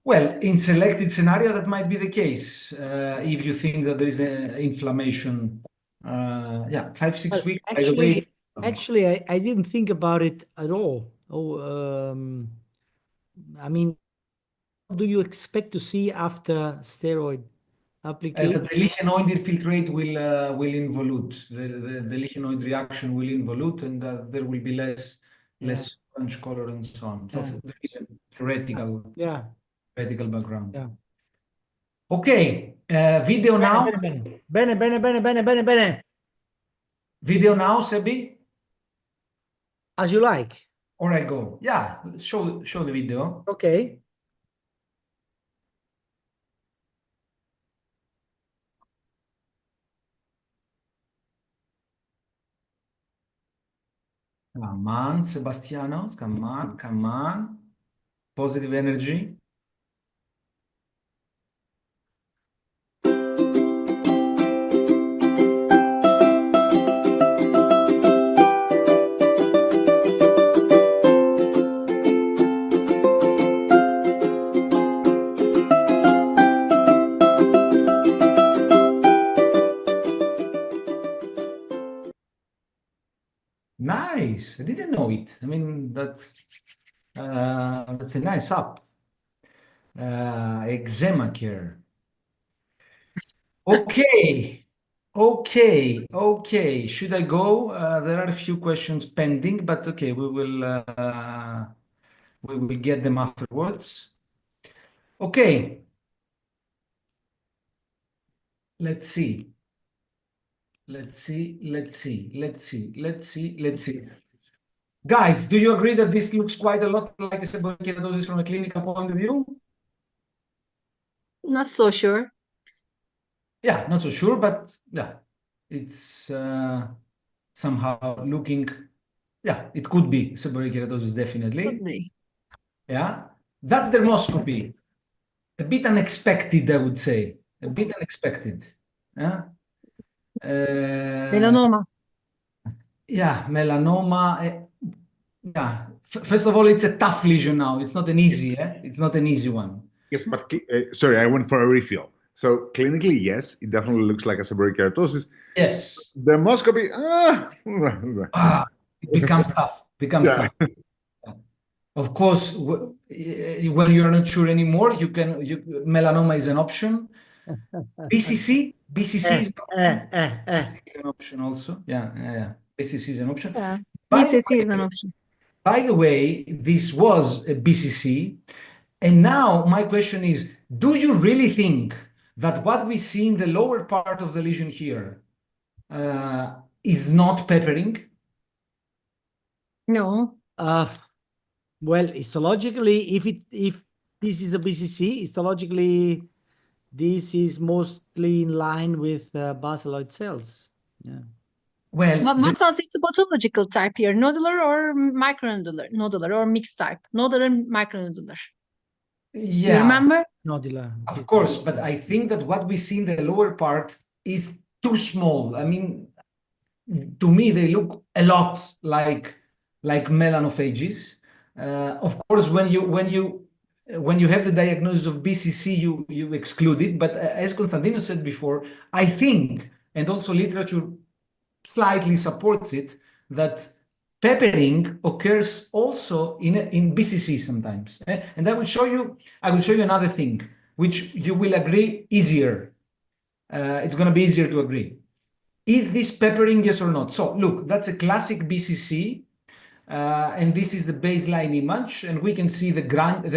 Well, in selected scenario, that might be the case. If you think that there is an inflammation, 5-6 weeks. By the way, Actually, I didn't think about it at all. I mean, do you expect to see after steroid application? The lichenoid infiltrate will involute. The lichenoid reaction will involute, and there will be less orange color and so on. So there is a theoretical background. Yeah. Okay, video now. Bene. Video now, Sebi? As you like. Or I go. Yeah, show the video. Okay. Come on, Sebastiano. Come on. Positive energy. Nice. I didn't know it. I mean, that's a nice app. Eczema care. Okay. Should I go? There are a few questions pending, but okay, we will get them afterwards. Okay. Let's see. Guys, do you agree that this looks quite a lot like a seborrheic keratosis from a clinical point of view? Not so sure. Yeah, not so sure, but yeah, it's somehow looking, yeah, it could be seborrheic keratosis, definitely. Could be. Yeah, that's dermoscopy. A bit unexpected, I would say. A bit unexpected. Yeah. Melanoma. Yeah, melanoma. Yeah. First of all, it's a tough lesion now. It's not an easy, It's not an easy one. Yes, but sorry, I went for a refill. So clinically, yes, it definitely looks like a seborrheic keratosis. Yes. Dermoscopy, it becomes tough. Tough. Of course, when you're not sure anymore, melanoma is an option. BCC is an option also. Yeah. BCC is an option. Yeah. BCC is an option. By the way, this was a BCC. And now my question is, do you really think that what we see in the lower part of the lesion here is not peppering? No. Well, histologically, if this is a BCC, histologically, this is mostly in line with basaloid cells. Yeah. Well, what was the pathological type here? Nodular or micronodular? Nodular or mixed type? Nodular and micronodular. Yeah. Do you remember? Nodular. Of course, but I think that what we see in the lower part is too small. I mean, to me, they look a lot like melanophages. Of course, when you have the diagnosis of BCC, you exclude it. But as Konstantinos said before, I think, and also literature slightly supports it, that peppering occurs also in BCC sometimes. And I will show you another thing, which you will agree easier. It's going to be easier to agree. Is this peppering, yes or not? So look, that's a classic BCC. And this is the baseline image, and we can see the globules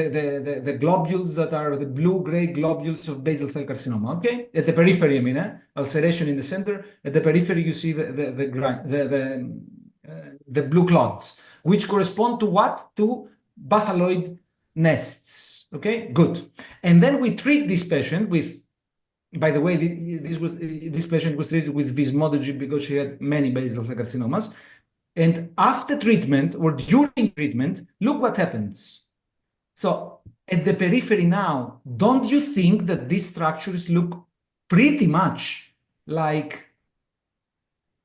that are the blue-gray globules of basal cell carcinoma. Okay, at the periphery, I mean, ulceration in the center. At the periphery, you see the blue clots, which correspond to what? To basaloid nests. Okay, good. And then we treat this patient with. By the way, this patient was treated with vismodegib because she had many basal cell carcinomas. And after treatment or during treatment, look what happens. So at the periphery now, don't you think that these structures look pretty much like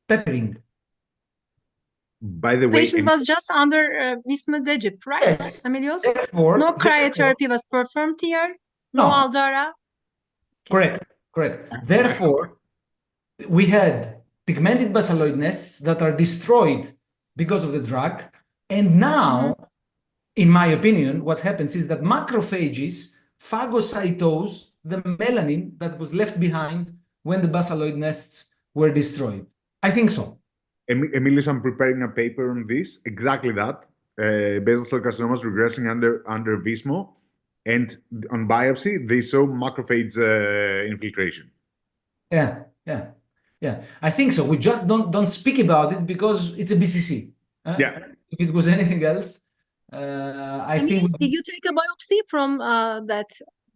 peppering? By the way, patient was just under vismodegib, right? Yes. Amelios? Therefore, no cryotherapy was performed here. No Aldara. Correct. Therefore, we had pigmented basaloid nests that are destroyed because of the drug. And now, in my opinion, what happens is that macrophages phagocytose the melanin that was left behind when the basaloid nests were destroyed. I think so. Emilius, I'm preparing a paper on this, exactly that. Basal cell carcinomas regressing under Vismo, and on biopsy, they saw macrophage infiltration. Yeah. I think so. We just don't speak about it because it's a BCC. Yeah. If it was anything else, I think. Did you take a biopsy from that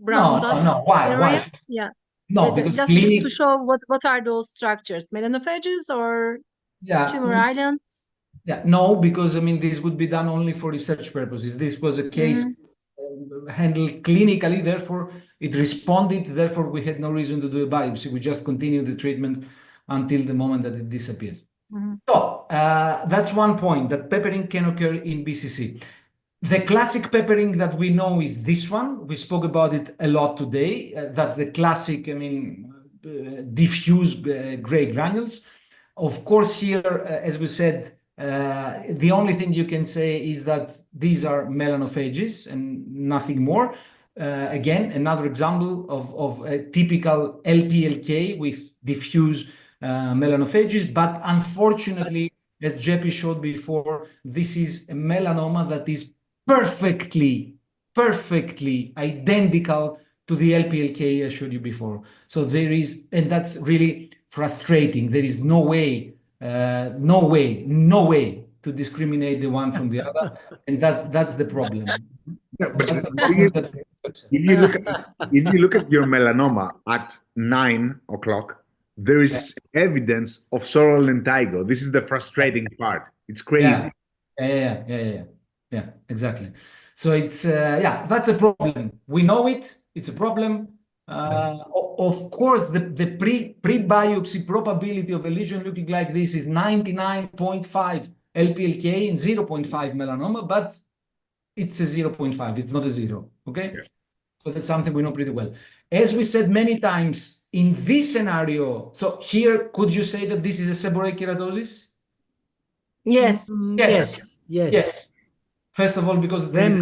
brown dot? No. Why? Yeah. No, because just to show what are those structures, melanophages or tumor islands? Yeah, no, because I mean this would be done only for research purposes. This was a case handled clinically, therefore it responded, therefore we had no reason to do a biopsy. We just continued the treatment until the moment that it disappears. So that's one point, that peppering can occur in BCC. The classic peppering that we know is this one. We spoke about it a lot today. That's the classic, diffuse gray granules. Of course, here, as we said, the only thing you can say is that these are melanophages and nothing more. Again, another example of a typical LPLK with diffuse melanophages, but unfortunately, as Jeppy showed before, this is a melanoma that is perfectly identical to the LPLK I showed you before. So there is, and that's really frustrating. There is no way to discriminate the one from the other, and that's the problem. Yeah, but if you look at your melanoma at 9 o'clock, there is evidence of sorrel lentigo. This is the frustrating part. It's crazy. Yeah, exactly. So it's that's a problem. We know it. It's a problem. Of course, the pre-biopsy probability of a lesion looking like this is 99.5 LPLK and 0.5 melanoma, but it's a 0.5. It's not a 0. Okay. Yeah. So that's something we know pretty well. As we said many times in this scenario, so here, could you say that this is a seborrheic keratosis? Yes. First of all, because there is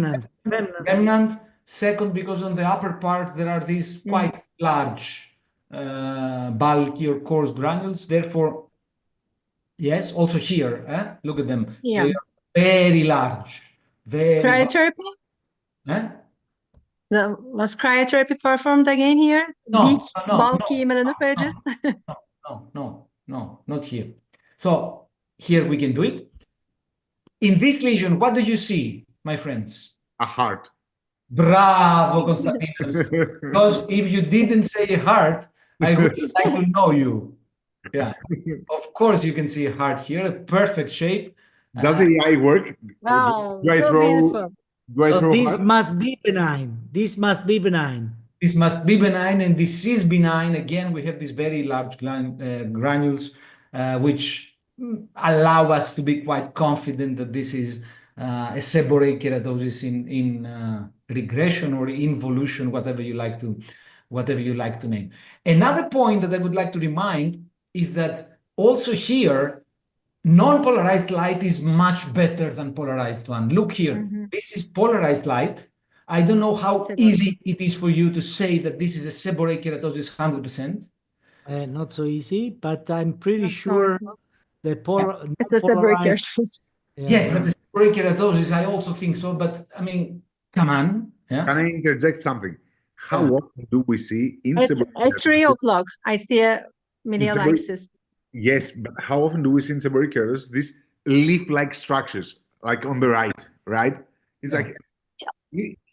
remnant. Second, because on the upper part there are these quite large, bulky or coarse granules. Therefore, yes. Also here, look at them. Yeah. They are very large. Cryotherapy? Was cryotherapy performed again here? No, bulky melanophages? No, not here. So here we can do it. In this lesion, what do you see, my friends? A heart. Bravo, Konstantinos. Because if you didn't say heart, I would like to know you. Yeah, of course you can see a heart here, a perfect shape. Does the AI work? Wow, so beautiful. This must be benign. This must be benign. This must be benign, and this is benign. Again, we have these very large granules, which allow us to be quite confident that this is a seborrheic keratosis in regression or involution, whatever you like to name. Another point that I would like to remind is that also here, non-polarized light is much better than polarized one. Look here, this is polarized light. I don't know how easy it is for you to say that this is a seborrheic keratosis 100%. Not so easy, but I'm pretty sure the it's a seborrheic keratosis. Yes, that's a seborrheic keratosis. I also think so, but I mean, come on. Yeah? Can I interject something? How often do we see in at 3 o'clock? I see a medial axis. Yes, but how often do we see in seborrheic keratosis these leaf-like structures, like on the right? It's like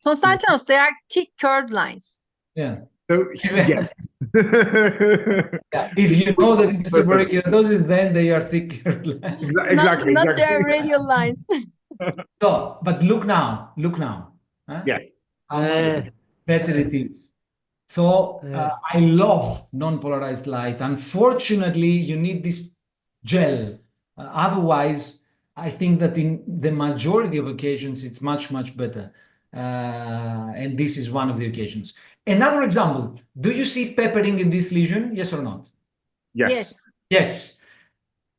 Konstantinos, they are thick curved lines. Yeah. So yeah. If you know that it's seborrheic keratosis, then they are thick curved lines. Exactly. Not their radial lines. So, but look now. Huh? Yes. How much better it is. So I love non-polarized light. Unfortunately, you need this gel. Otherwise, I think that in the majority of occasions, it's much, much better. And this is one of the occasions. Another example, do you see peppering in this lesion? Yes or not? Yes. Yes.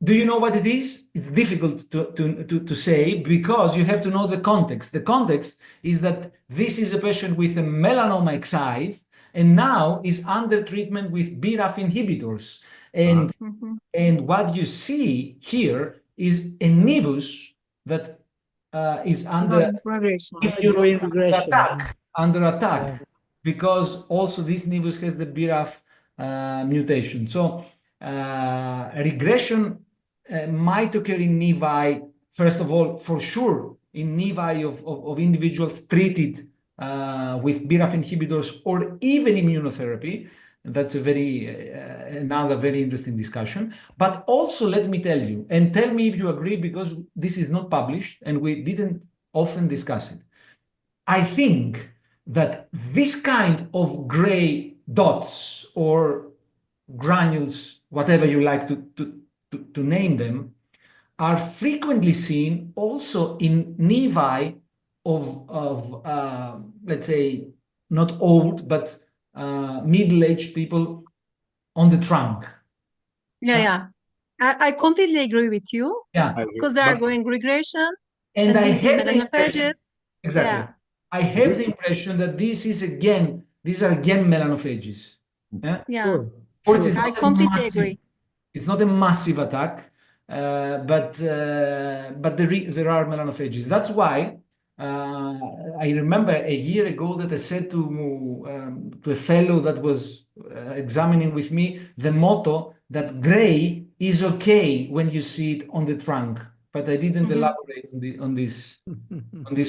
Do you know what it is? It's difficult to say because you have to know the context. The context is that this is a patient with a melanoma excised and now is under treatment with BRAF inhibitors. And, and what you see here is a nevus that is under under attack because also this nevus has the BRAF mutation. So regression might occur in nevi, first of all, for sure, in nevi of individuals treated with BRAF inhibitors or even immunotherapy. That's a another very interesting discussion. But also, let me tell you, and tell me if you agree, because this is not published and we didn't often discuss it. I think that this kind of gray dots or granules, whatever you like to name them, are frequently seen also in nevi of let's say, not old, but middle-aged people on the trunk. Yeah. I completely agree with you. Yeah. Because they are going regression. And I have the melanophages. Exactly. Yeah. I have the impression that these are again melanophages. Yeah. Yeah. Of course, it's I not completely agree. It's not a massive attack, but there are melanophages. That's why I remember a year ago that I said to a fellow that was examining with me the motto that gray is okay when you see it on the trunk, but I didn't elaborate on this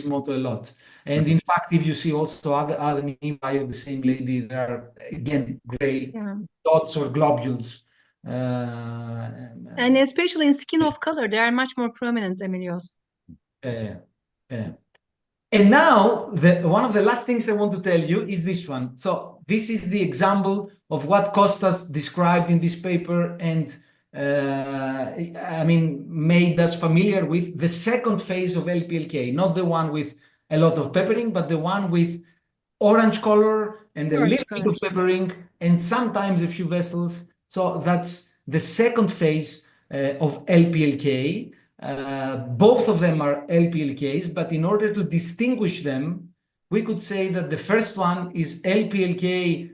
motto a lot. And in fact, if you see also other nevi of the same lady, there are again gray dots or globules. And especially in skin of color, they are much more prominent, Emilios. And now, one of the last things I want to tell you is this one. So this is the example of what Kostas described in this paper and I mean, made us familiar with the second phase of LPLK, not the one with a lot of peppering, but the one with orange color and a little bit of peppering and sometimes a few vessels. So that's the second phase of LPLK. Both of them are LPLKs, but in order to distinguish them, we could say that the first one is LPLK,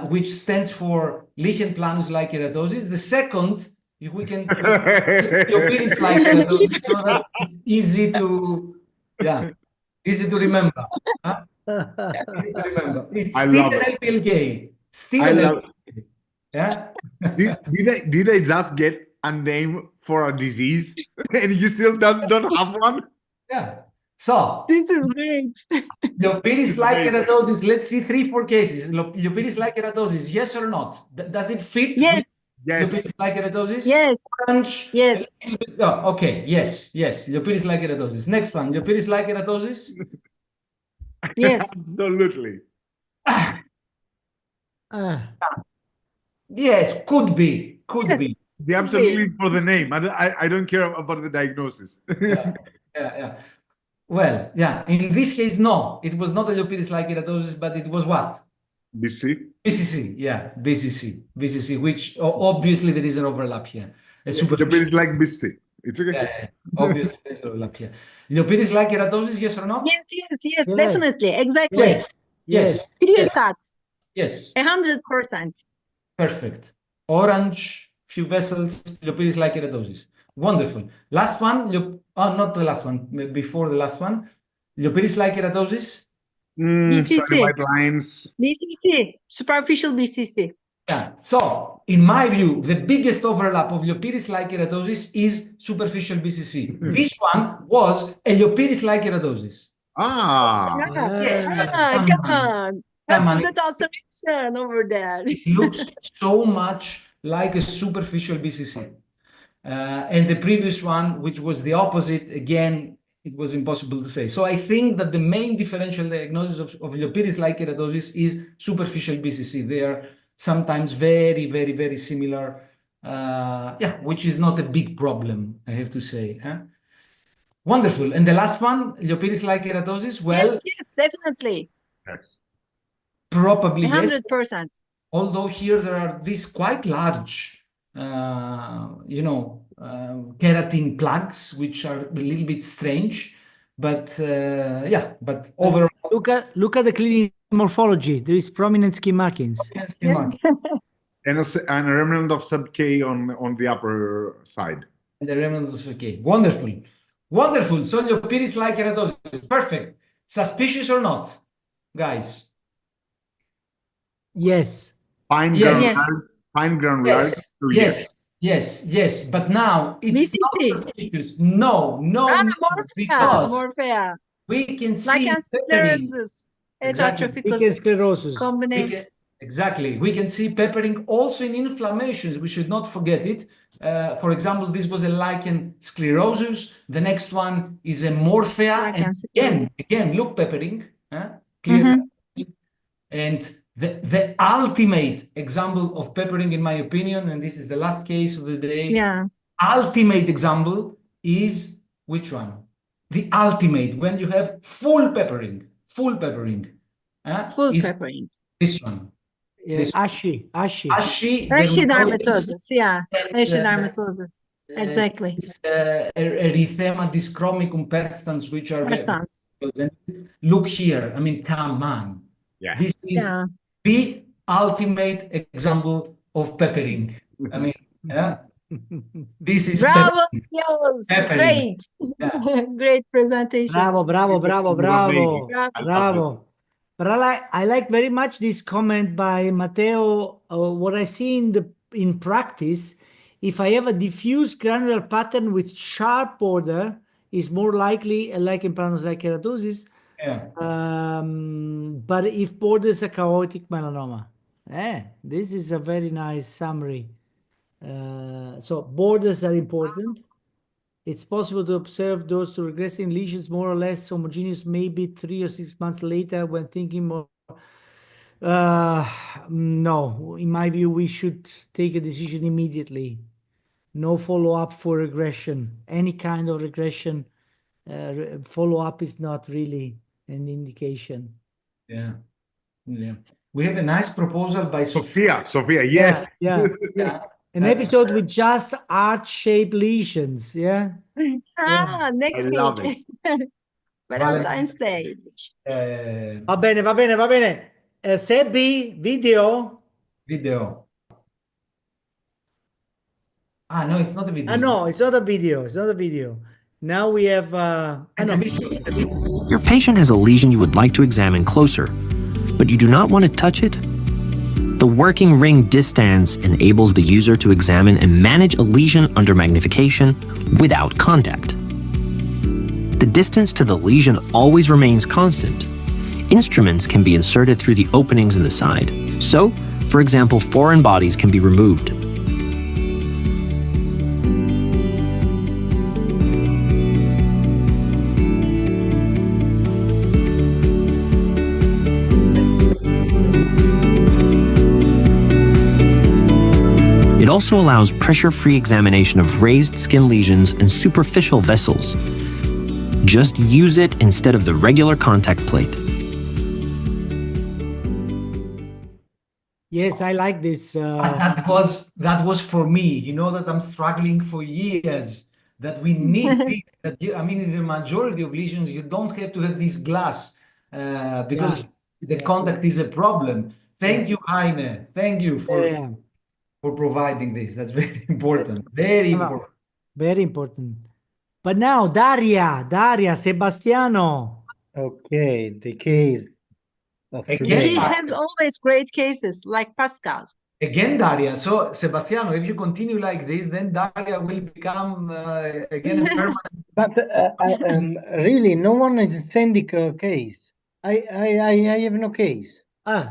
which stands for lichen planus-like keratosis. The second, if we can, Leopardis-like keratosis, so that it's easy to remember. Huh? Easy to remember. It's still an LPLK. Still an LPLK. Yeah. Did I just get a name for a disease and you still don't have one? Yeah. So this is great. Leopardis-like keratosis. Let's see 3-4 cases. Leopardis-like keratosis, yes or not? Does it fit? Yes. Yes. Leopardis-like keratosis? Yes. Orange? Yes. Oh, okay. Yes. Leopardis-like keratosis. Next one. Leopardis-like keratosis? Yes. Absolutely. Yes, could be. The absolutely for the name. I don't care about the diagnosis. Yeah. Well, yeah. In this case, no. It was not a Leopardis-like keratosis, but it was what? BCC. Yeah, BCC. Which obviously there is an overlap here. Leopardis-like BCC. It's okay. Yeah. Obviously there is an overlap here. Leopardis-like keratosis, yes or no? Yes, definitely. Exactly. Yes. Clear cut. Yes. 100%. Perfect. Orange, few vessels, Leopardis-like keratosis. Wonderful. Last one, not the last one, before the last one. Leopardis-like keratosis? BCC. White lines. BCC. Superficial BCC. Yeah. So, in my view, the biggest overlap of Leopardis-like keratosis is superficial BCC. This one was a Leopardis-like keratosis. Yes. Come on. What's the observation over there? It looks so much like a superficial BCC. And the previous one, which was the opposite, again, it was impossible to say. So I think that the main differential diagnosis of Leopardis-like keratosis is superficial BCC. They are sometimes very, very, very similar, which is not a big problem, I have to say. Wonderful. And the last one, Leopardis-like keratosis, well... Yes, definitely. Yes. Probably 100%. Yes. Although here there are these quite large, keratin plugs, which are a little bit strange, but yeah, but overall. Look at the clinical morphology. There is prominent skin markings. And a remnant of sub-K on the upper side. And the remnant of sub-K. Wonderful. Wonderful. Soliopiris-like keratosis. Perfect. Suspicious or not, guys? Yes. Fine granularity. Yes. But now it's not suspicious. No. Morphea. We can see peppering. Exactly. Sclerosis. Exactly. We can see peppering also in inflammations. We should not forget it. For example, this was a lichen sclerosus. The next one is a morphea. And again, look, peppering. Clear. And the ultimate example of peppering, in my opinion, and this is the last case of the day, ultimate example is which one? The ultimate, when you have full peppering. Full peppering. This one. Ashy dermatosis. Ashy dermatosis. Exactly. Erythema dyschromicum persistans, which are look here. I mean, come on. Yeah. This is the ultimate example of peppering. I mean, this is bravo, peppering. Great. Great presentation. Bravo. But I like very much this comment by Matteo. What I see in practice, if I have a diffuse granular pattern with sharp border, is more likely a lichen planus-like keratosis. But if borders a chaotic melanoma, this is a very nice summary. So borders are important. It's possible to observe those regressing lesions more or less homogeneous, maybe 3 or 6 months later when thinking more. No, in my view, we should take a decision immediately. No follow-up for regression. Any kind of regression follow-up is not really an indication. Yeah. We have a nice proposal by Sophia. Yes. Yeah. An episode with just heart-shaped lesions. Next week. Valentine's Day. Va bene. Sebi, video. No, it's not a video. No, it's not a video. Now we have it's a video. Your patient has a lesion you would like to examine closer, but you do not want to touch it? The working ring distance enables the user to examine and manage a lesion under magnification without contact. The distance to the lesion always remains constant. Instruments can be inserted through the openings in the side. So, for example, foreign bodies can be removed. It also allows pressure-free examination of raised skin lesions and superficial vessels. Just use it instead of the regular contact plate. Yes, I like this. That was for me. You know that I'm struggling for years. That we need this. In the majority of lesions, you don't have to have this glass because the contact is a problem. Thank you, Heine. Thank you for providing this. That's very important. Very important. But now, Daria, Sebastiano. Okay, the case. She has always great cases, like Pascal. Again, Daria. So, Sebastiano, if you continue like this, then Daria will become again a permanent. But really, no one is sending a case. I have no case.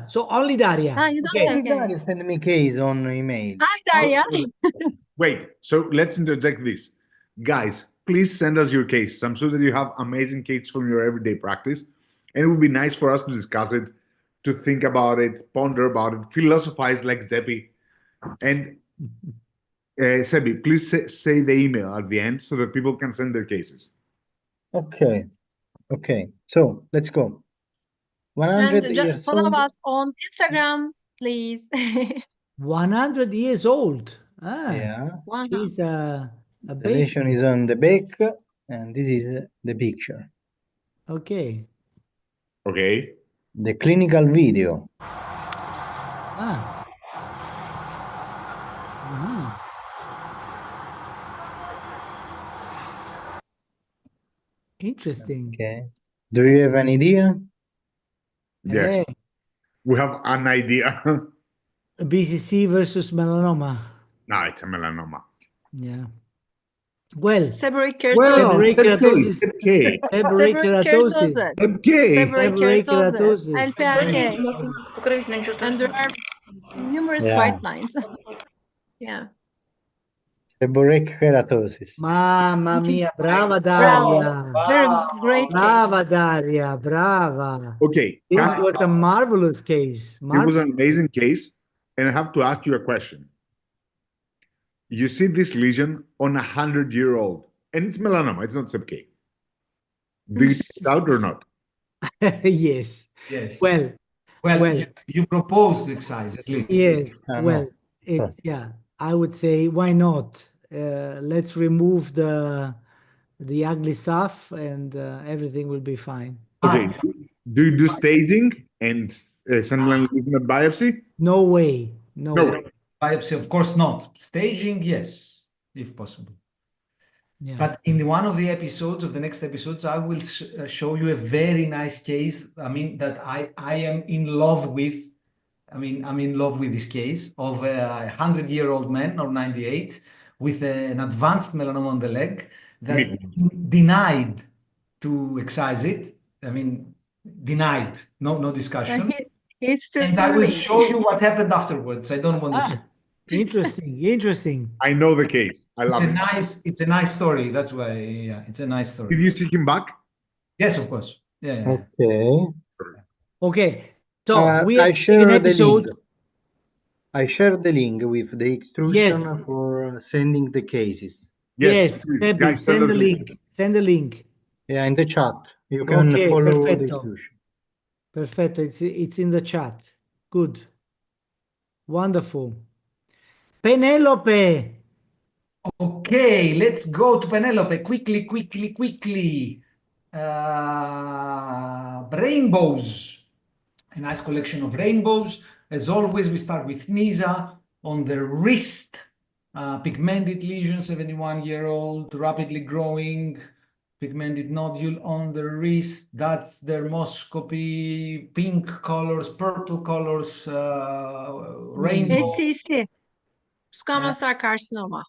So only Daria. You don't have Daria send me case on email. Hi, Daria. Wait, so let's interject this. Guys, please send us your case. I'm sure that you have amazing cases from your everyday practice. And it would be nice for us to discuss it, to think about it, ponder about it, philosophize like Zepi. And Sebi, please say the email at the end so that people can send their cases. Okay. So let's go. 100 and years follow old. us on Instagram, please. 100 years old. Yeah. She's A The lesion baby. is on the back, and this is the picture. Okay. Okay. The clinical video. Ah. Mhm. Interesting. Okay. Do you have an idea? Yes. Eh, We have an idea. BCC versus melanoma. No, it's a melanoma. Yeah. Well, Seborrheic seborrheic keratosis. keratosis. Okay. Seborrheic Seborrheic keratosis. keratosis. Okay. Seborrheic Seborrheic keratosis. keratosis. LPRK. And there are numerous Yeah. white lines. Yeah. Seborrheic keratosis. Mamma mia, brava Bravo. Daria. Very great case. Brava Daria, brava. Okay. This was a marvelous case. It was an amazing case. And I have to ask you a question. You see this lesion on 100-year-old, and it's melanoma, it's not SEPK. Do you take it out or not? Yes. Yes. Well, you propose to excise at least. yes. Well, no. yeah, I would say why not? Let's remove the ugly stuff and everything will be fine. Okay. Do you do staging and send a biopsy? No way. No No way. way. Biopsy, of course not. Staging, yes, if possible. Yeah. But in one of the episodes, of the next episodes, I will show you a very nice case. I mean, that I am in love with. I mean, I'm in love with this case of a 100-year-old man or 98 with an advanced melanoma on the leg that denied to excise it. I mean, denied, no discussion. He's still And I will living. show you what happened afterwards. I don't want to say. Interesting. I know the case. I love it. It's a nice story. That's why, yeah, it's a nice story. Did you see him back? Yes, of course. Yeah. Okay. So we have I an share the episode. link. I share the link with the instruction for sending the cases. Yes, please. Debbie, Guys, send the link. Send the link. Yeah, in the chat. You can Okay, follow the perfetto. instruction. Perfetto. It's in the chat. Good. Wonderful. Penelope. Okay, let's go to Penelope. Quickly. Rainbows. A nice collection of rainbows. As always, we start with Nisa on the wrist. Pigmented lesion, 71-year-old, rapidly growing. Pigmented nodule on the wrist. That's dermoscopy. Pink colors, purple colors, rainbow. SCC. Squamous cell carcinoma.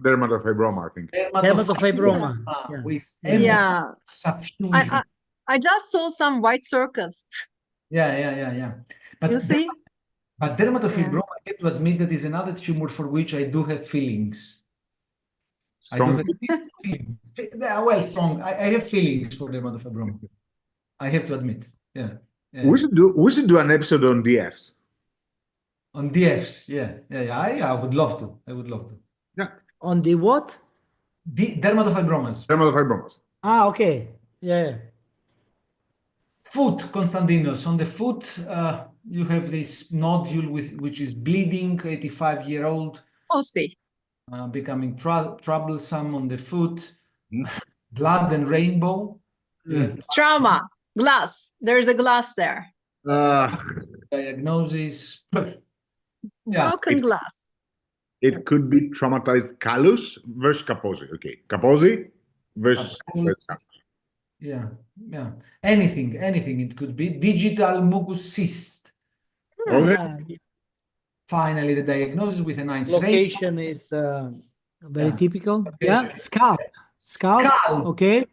Dermatofibroma, I think. Dermatofibroma. With Yeah. suffusion. I just saw some white circles. Yeah. But You see? But dermatofibroma, I have to admit that is another tumor for which I do have feelings. Strong. Well, strong. I have feelings for dermatofibroma. I have to admit. Yeah. We should do an episode on DFs. On DFs, yeah. I would love to. Yeah. On the what? Dermatofibromas. Dermatofibromas. Okay. Yeah. Foot, Konstantinos. On the foot, you have this nodule which is bleeding, 85-year-old. Oh, see. Becoming troublesome on the foot. Blood and rainbow. Trauma. Glass. There's a glass there. Diagnosis. Broken glass. It could be traumatized callus versus Kaposi. Okay, Kaposi versus callus. Yeah. Anything. It could be digital mucus cyst. Okay. Finally, the diagnosis with a nice location is very typical. Yeah, scalp. Okay.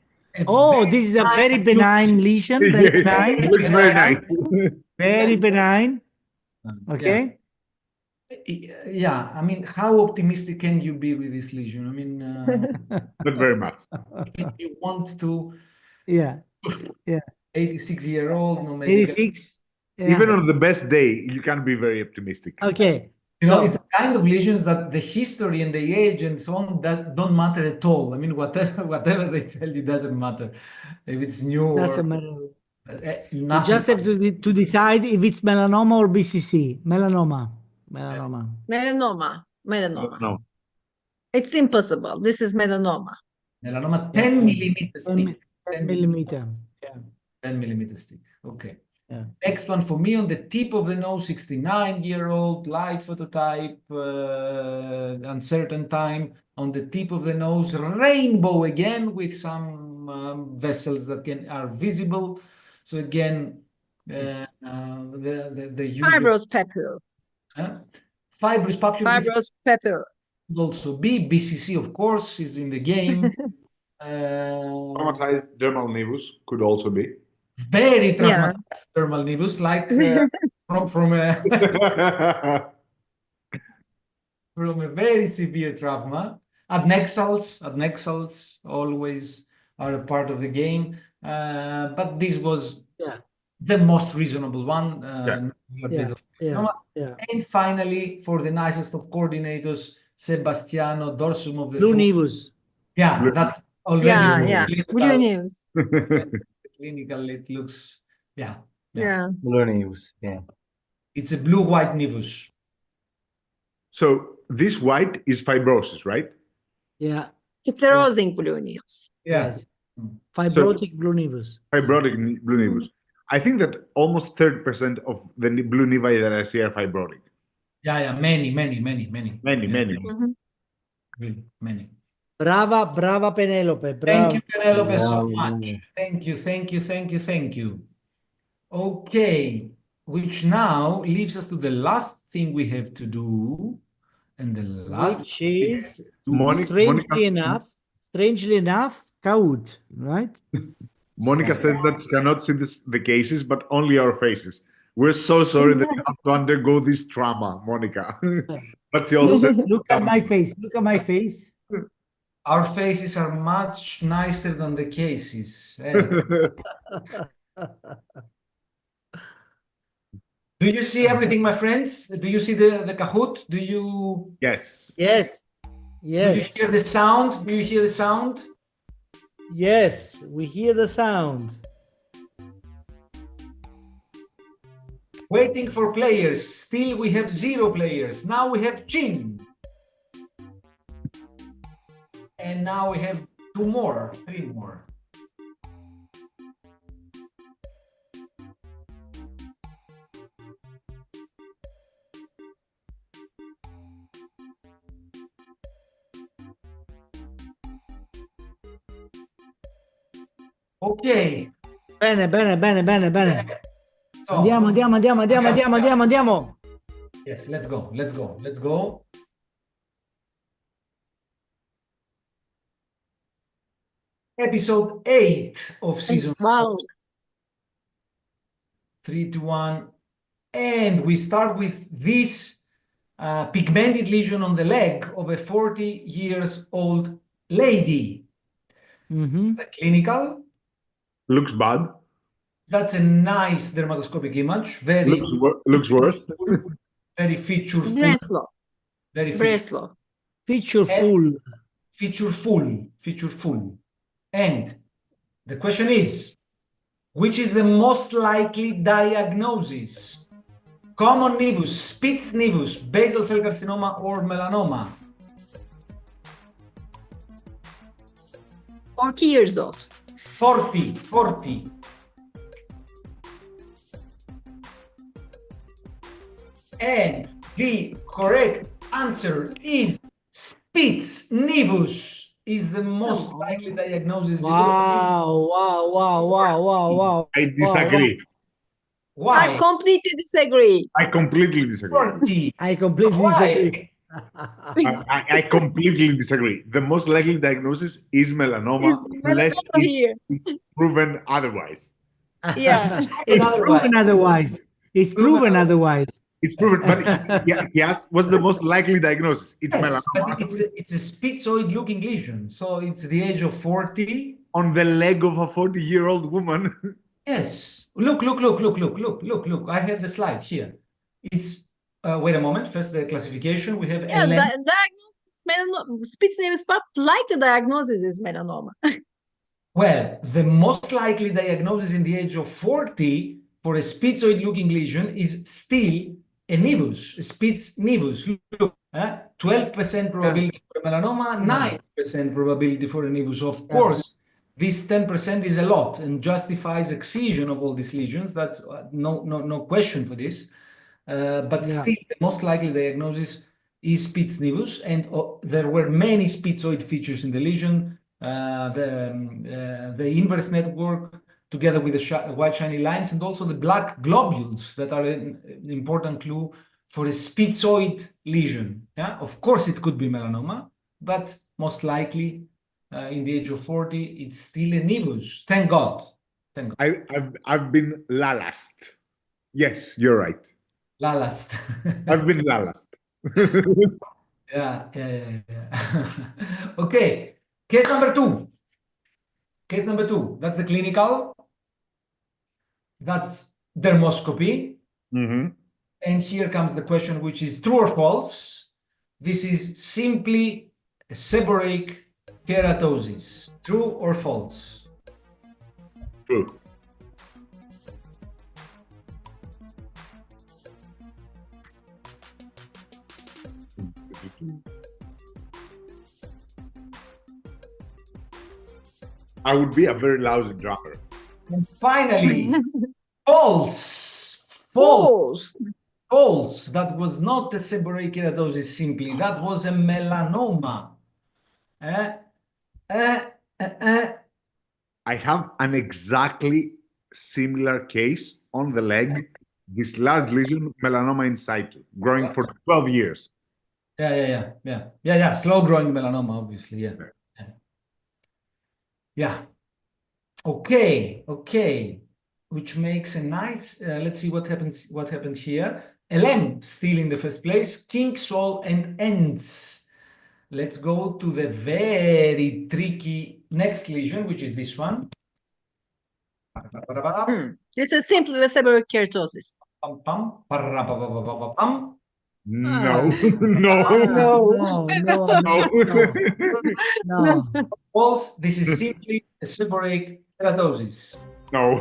Oh, this is a very benign lesion. Very benign. It looks very nice. Very benign. Okay. Yeah. I mean, how optimistic can you be with this lesion? I mean, not very much. You want to. Yeah. 86-year-old. No, maybe 86. Yeah. Even on the best day, you can't be very optimistic. Okay. It's the kind of lesions that the history and the age and so on that don't matter at all. I mean, whatever they tell you doesn't matter. If it's new doesn't matter. You just have to decide if it's melanoma or BCC. Melanoma. Melanoma. Melanoma. No. It's impossible. This is melanoma. Melanoma 10 millimeter stick. 10 millimeter. Yeah. 10 millimeter stick. Okay. Yeah. Next one for me on the tip of the nose, 69-year-old, light phototype, uncertain time. On the tip of the nose, rainbow again with some vessels that are visible. So again, the usual Fibrous papule. Fibrous papule. Fibrous papule. Could also be BCC, of course, is in the game. Traumatized dermal nevus could also be. Very traumatized thermal nevus, like from a from a very severe trauma. Adnexals always are a part of the game, but this was the most reasonable one. And finally, for the nicest of coordinators, Sebastiano, dorsum of the Blue foot. nevus. Yeah, that's already Blue nevus. Clinical, it looks, Blue nevus, yeah. It's a blue-white nevus. So this white is fibrosis, right? Yeah. Sclerosing blue nevus. Yes. Fibrotic blue nevus. Fibrotic blue nevus. I think that almost 30% of the blue nevi that I see are fibrotic. Yeah, many. Many. Brava Penelope. Thank you, Penelope, so much. Thank you. Okay, which now leaves us to the last thing we have to do. And the last, which is strangely enough, Kaut, right? Monica says that she cannot see the cases, but only our faces. We're so sorry that you have to undergo this trauma, Monica. But she also look at my face. Look at my face. Our faces are much nicer than the cases. Do you see everything, my friends? Do you see the Kahoot? Do you? Yes. Do you hear the sound? Do you hear the sound? Yes, we hear the sound. Waiting for players. Still, we have 0 players. Now we have Jin. And now we have 3 more. Ok. Bene. So, andiamo. Yes, let's go. Episode 8 of season 4. 3, 2, 1. And we start with this pigmented lesion on the leg of a 40-year-old lady. It's a clinical. Looks bad. That's a nice dermatoscopic image. Very looks worse. Very featureful. Breslow. Very Breslow. Featureful. And the question is, which is the most likely diagnosis? Common nevus, Spitz nevus, basal cell carcinoma, or melanoma? 40 years old. 40. And the correct answer is Spitz nevus is the most likely diagnosis. Wow. I disagree. Why? I completely disagree. I completely disagree. I completely disagree. The most likely diagnosis is melanoma, unless it's proven otherwise. Yeah. It's proven otherwise. It's proven, but he asked, what's the most likely diagnosis? It's melanoma. But it's a spitzoid-looking lesion, so it's the age of 40. On the leg of a 40-year-old woman. Yes. Look. I have the slide here. It's, wait a moment. First, the classification. We have diagnosis melanoma. Spitz nevus, but likely diagnosis is melanoma. Well, the most likely diagnosis in the age of 40 for a spitzoid-looking lesion is still a nevus, a Spitz nevus. Look, 12% probability for a melanoma, 9% probability for a nevus. Of course, this 10% is a lot and justifies excision of all these lesions. That's no question for this. But still, the most likely diagnosis is Spitz nevus, and there were many spitzoid features in the lesion. The inverse network, together with the white shiny lines, and also the black globules that are an important clue for a spitzoid lesion. Yeah, of course, it could be melanoma, but most likely, in the age of 40, it's still a nevus. Thank God. Thank God. I've been lalast. Yes, you're right. Lalast. I've been lalast. Yeah. Okay, case number 2. Case number 2, that's the clinical. That's dermoscopy. And here comes the question, which is true or false. This is simply a seborrheic keratosis. True or false? True. I would be a very lousy drummer. And finally, false. False. False. That was not a seborrheic keratosis simply. That was a melanoma. I have an exactly similar case on the leg. This large lesion, melanoma in situ, growing for 12 years. Yeah. Slow growing melanoma, obviously. Yeah. Okay. Which makes a nice. Let's see what happened here. LM still in the first place. King, soul, and ends. Let's go to the very tricky next lesion, which is this one. This is simply a seborrheic keratosis. No. No. False. This is simply a seborrheic keratosis. No.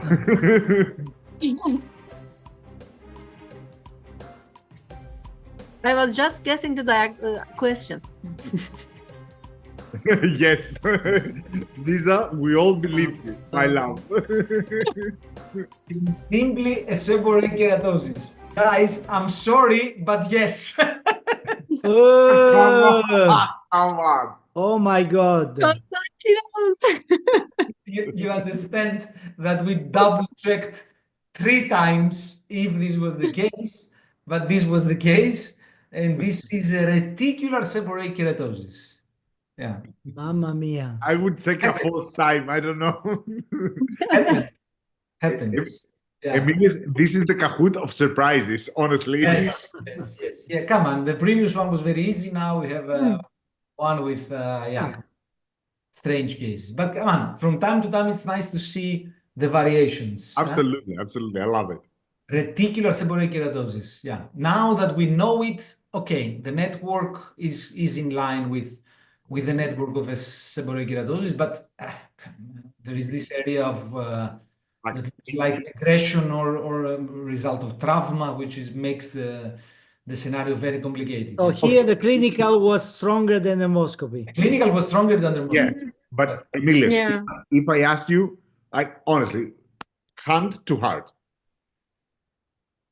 I was just guessing the question. Yes. Lisa, we all believe you, my love. It's simply a seborrheic keratosis. Guys, I'm sorry, but yes. Come on. Oh my God. You understand that we double checked 3 times if this was the case, but this was the case, and this is a reticular seborrheic keratosis. Yeah. Mamma mia. I would check a 4th time. I don't know. Happens. Yeah. Emilius, this is the Kahoot of surprises, honestly. Yes. Yeah, come on. The previous one was very easy. Now we have one with strange cases. But come on, from time to time, it's nice to see the variations. Absolutely. I love it. Reticular seborrheic keratosis. Yeah. Now that we know it, okay, the network is in line with the network of a seborrheic keratosis, but there is this area of like aggression or a result of trauma, which makes the scenario very complicated. So here the clinical was stronger than the dermoscopy. The clinical was stronger than the dermoscopy. Yeah, but Emilius, if I ask you, honestly, hand to heart,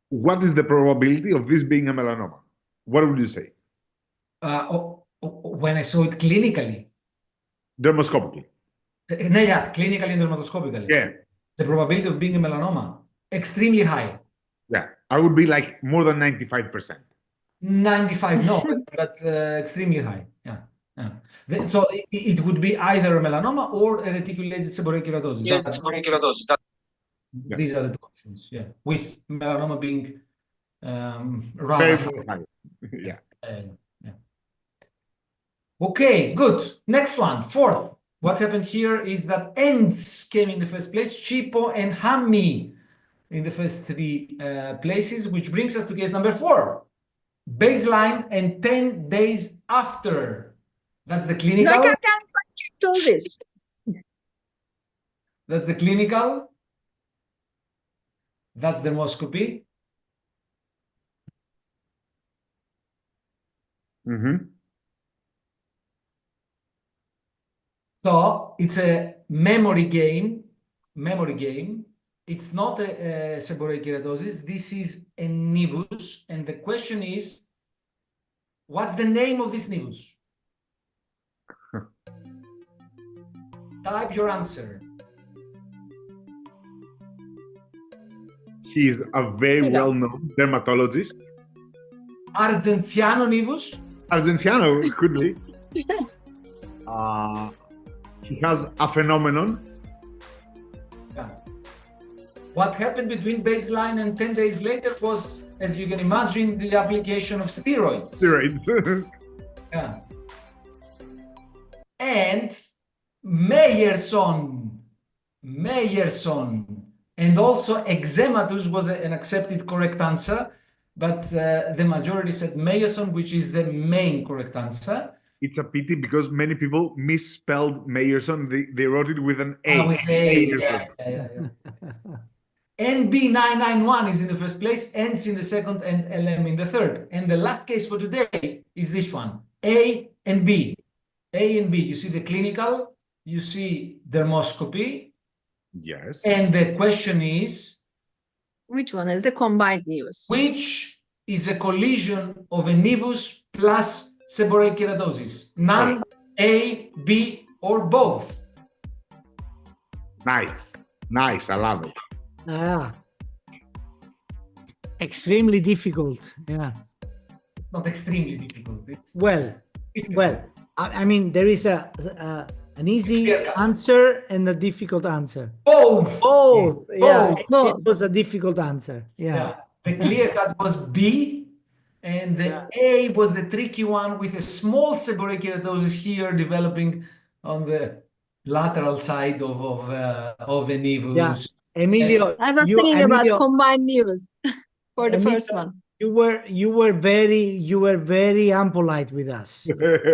what is the probability of this being a melanoma? What would you say? When I saw it clinically. Dermoscopically. Clinically and dermatoscopically. Yeah. The probability of being a melanoma, extremely high. Yeah, I would be like more than 95%. 95, no, but extremely high. Yeah. So it would be either a melanoma or a reticulated seborrheic keratosis. These are the two options. Yeah, with melanoma being rather high. Yeah. Okay, good. Next one, 4th. What happened here is that ends came in the first place, Chipo and Hammy in the first 3 places, which brings us to case number 4. Baseline and 10 days after. That's the clinical. That's the clinical. That's dermoscopy. So it's a memory game. It's not a seborrheic keratosis. This is a nevus. And the question is, what's the name of this nevus? Type your answer. He's a very well-known dermatologist. Argenziano nevus? Argenziano, could be. He has a phenomenon. Yeah. What happened between baseline and 10 days later was, as you can imagine, the application of steroids. Steroids. Yeah. And Meyerson, and also eczematus was an accepted correct answer, but the majority said Meyerson, which is the main correct answer. It's a pity because many people misspelled Meyerson. They wrote it with an A. With A. NB991 is in the first place, ENS in the second, and LM in the third. And the last case for today is this one, A and B. A and B, you see the clinical, you see dermoscopy. Yes. And the question is, which one is the combined nevus? Which is a collision of a nevus plus seborrheic keratosis? None, A, B, or both? Nice. I love it. Extremely difficult. Yeah. Not extremely difficult. It's well, I mean, there is an easy answer and a difficult answer. Both. Yeah. Both. It was a difficult answer. Yeah. The clear cut was B, and the A was the tricky one with a small seborrheic keratosis here developing on the lateral side of the nevus. Yeah. Emilio, I was thinking about combined nevus for the first one. You were very impolite with us.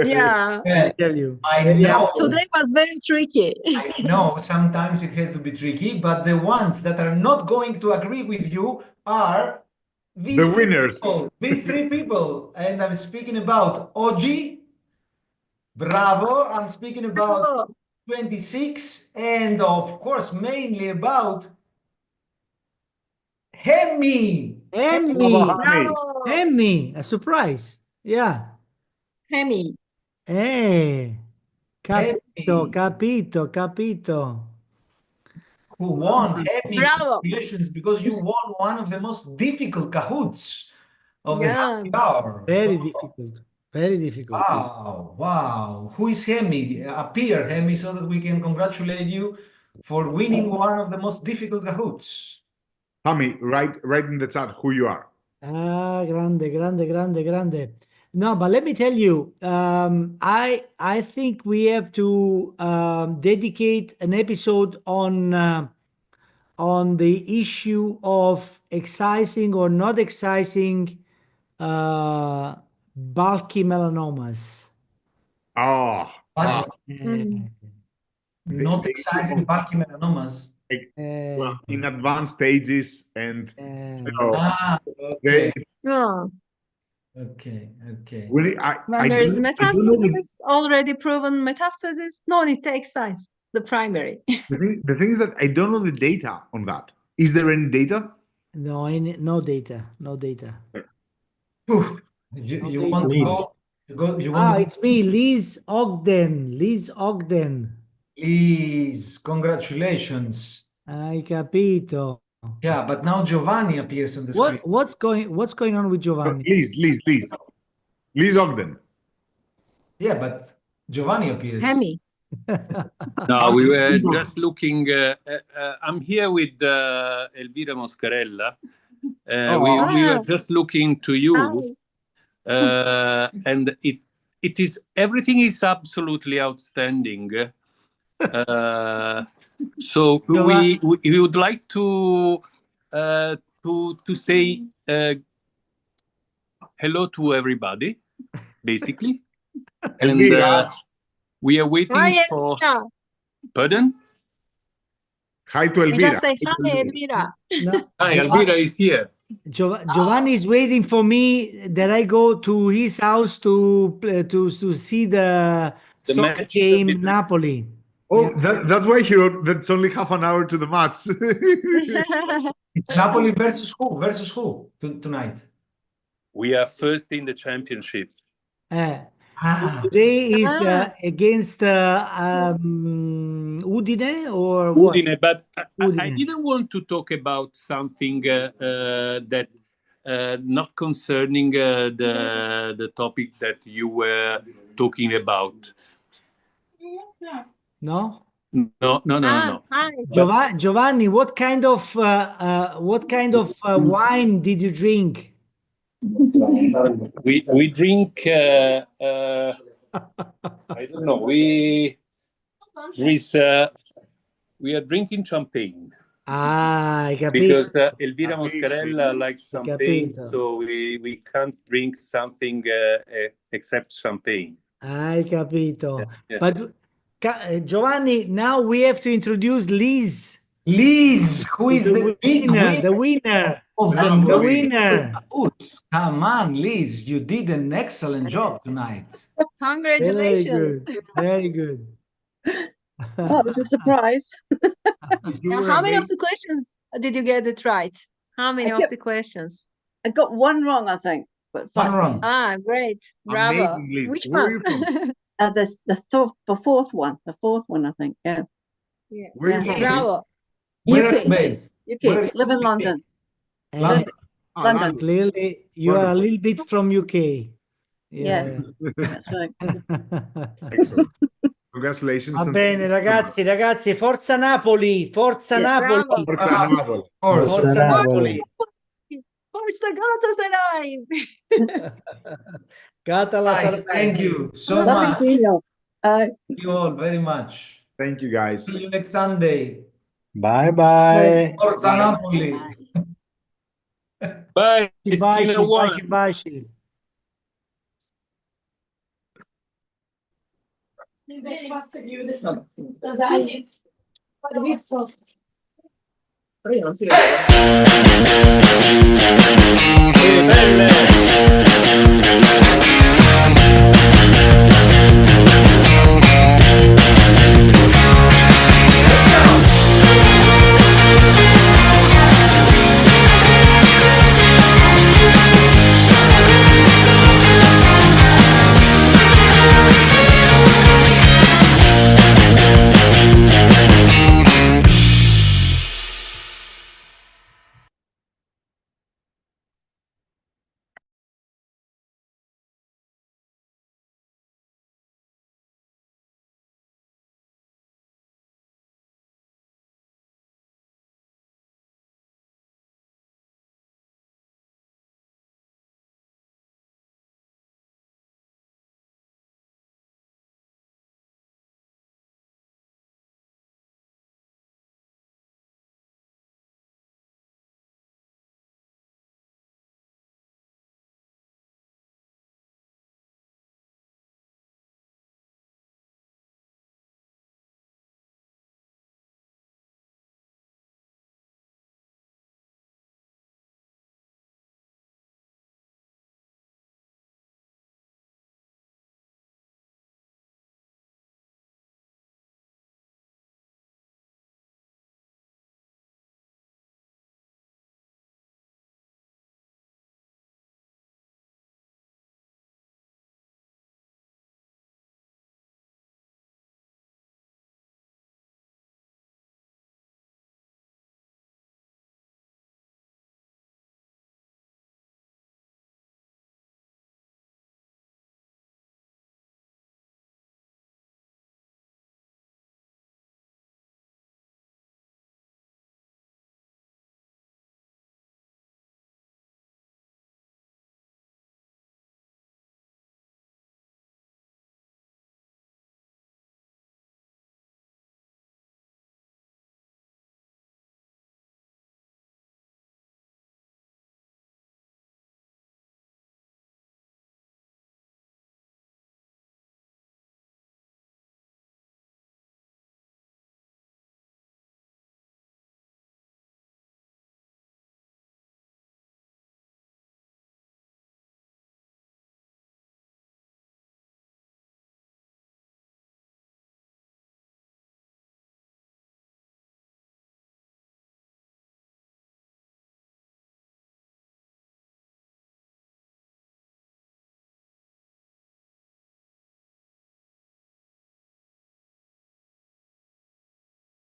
Yeah. I tell you. I know. Today was very tricky. I know sometimes it has to be tricky, but the ones that are not going to agree with you are these the winners. These three people. And I'm speaking about Oji, Bravo, I'm speaking about 26, and of course, mainly about Hemi, a surprise. Yeah. Hemi. Capito. Who won Hemi? Bravo. Congratulations, because you won one of the most difficult Kahoots of the happy hour. Very difficult. Wow. Who is Hemi? Appear, Hemi, so that we can congratulate you for winning one of the most difficult Kahoots. Tommy, write in the chat who you are. Grande. No, but let me tell you, I think we have to dedicate an episode on the issue of excising or not excising bulky melanomas. Not excising bulky melanomas. Well, in advanced stages and okay. When there is metastasis, already proven metastasis, no need to excise the primary. The thing is that I don't know the data on that. Is there any data? No data. You want to go? It's me, Liz Ogden. Liz, congratulations. Hai capito. Yeah, but now Giovanni appears on the screen. What's going on with Giovanni? Liz Ogden. Yeah, but Giovanni appears. Hemi. No, we were just looking. I'm here with Elvira Moscarella. We were just looking to you, and it is everything is absolutely outstanding. So we would like to say hello to everybody, basically, and we are waiting for. Pardon? Hi to Elvira. We just say hi, Elvira. Hi, Elvira is here. Giovanni is waiting for me that I go to his house to see the soccer match game between- Napoli. Oh, that's why he wrote that's only half an hour to the match. It's Napoli versus who? Versus who tonight? We are first in the championship. Today is against Udine or what? Udine, but I Udine. didn't want to talk about something that not concerning the topic that you were talking about. No? No. Giovanni, what kind of wine did you drink? We drink. I don't know. We are drinking champagne. Hai capito. Because Elvira Moscarella likes champagne, capito. so we can't drink something except champagne. Hai capito. Yeah. But Giovanni, now we have to introduce Liz. Liz, who is the big winner, the winner of the the winner. Come on, Liz, you did an excellent job tonight. Congratulations. Very good. Oh, it was a surprise. Now, how many of the questions did you get it right? How many of the questions? I got one wrong, I think. But One wrong. Ah, great. Bravo. Amazing, Liz. Which Where are one? you from? the fourth one. The fourth one, I think. Yeah. Yeah. Where are you from? Bravo. Where are UK. you based? Where are UK. you Live in based? London. London. London. Clearly, you are a little bit from UK. Yeah. That's right. Excellent. Congratulations. Va bene, ragazzi, forza Napoli, forza Napoli. Bravo. Forza Napoli. Forza Napoli. Forza Galatasaray. Galatasaray. Thank you so Lovely much. seeing you. Thank you all very much. Thank you, guys. See you next Sunday. Bye. Forza Napoli. Bye. Baci. Bello.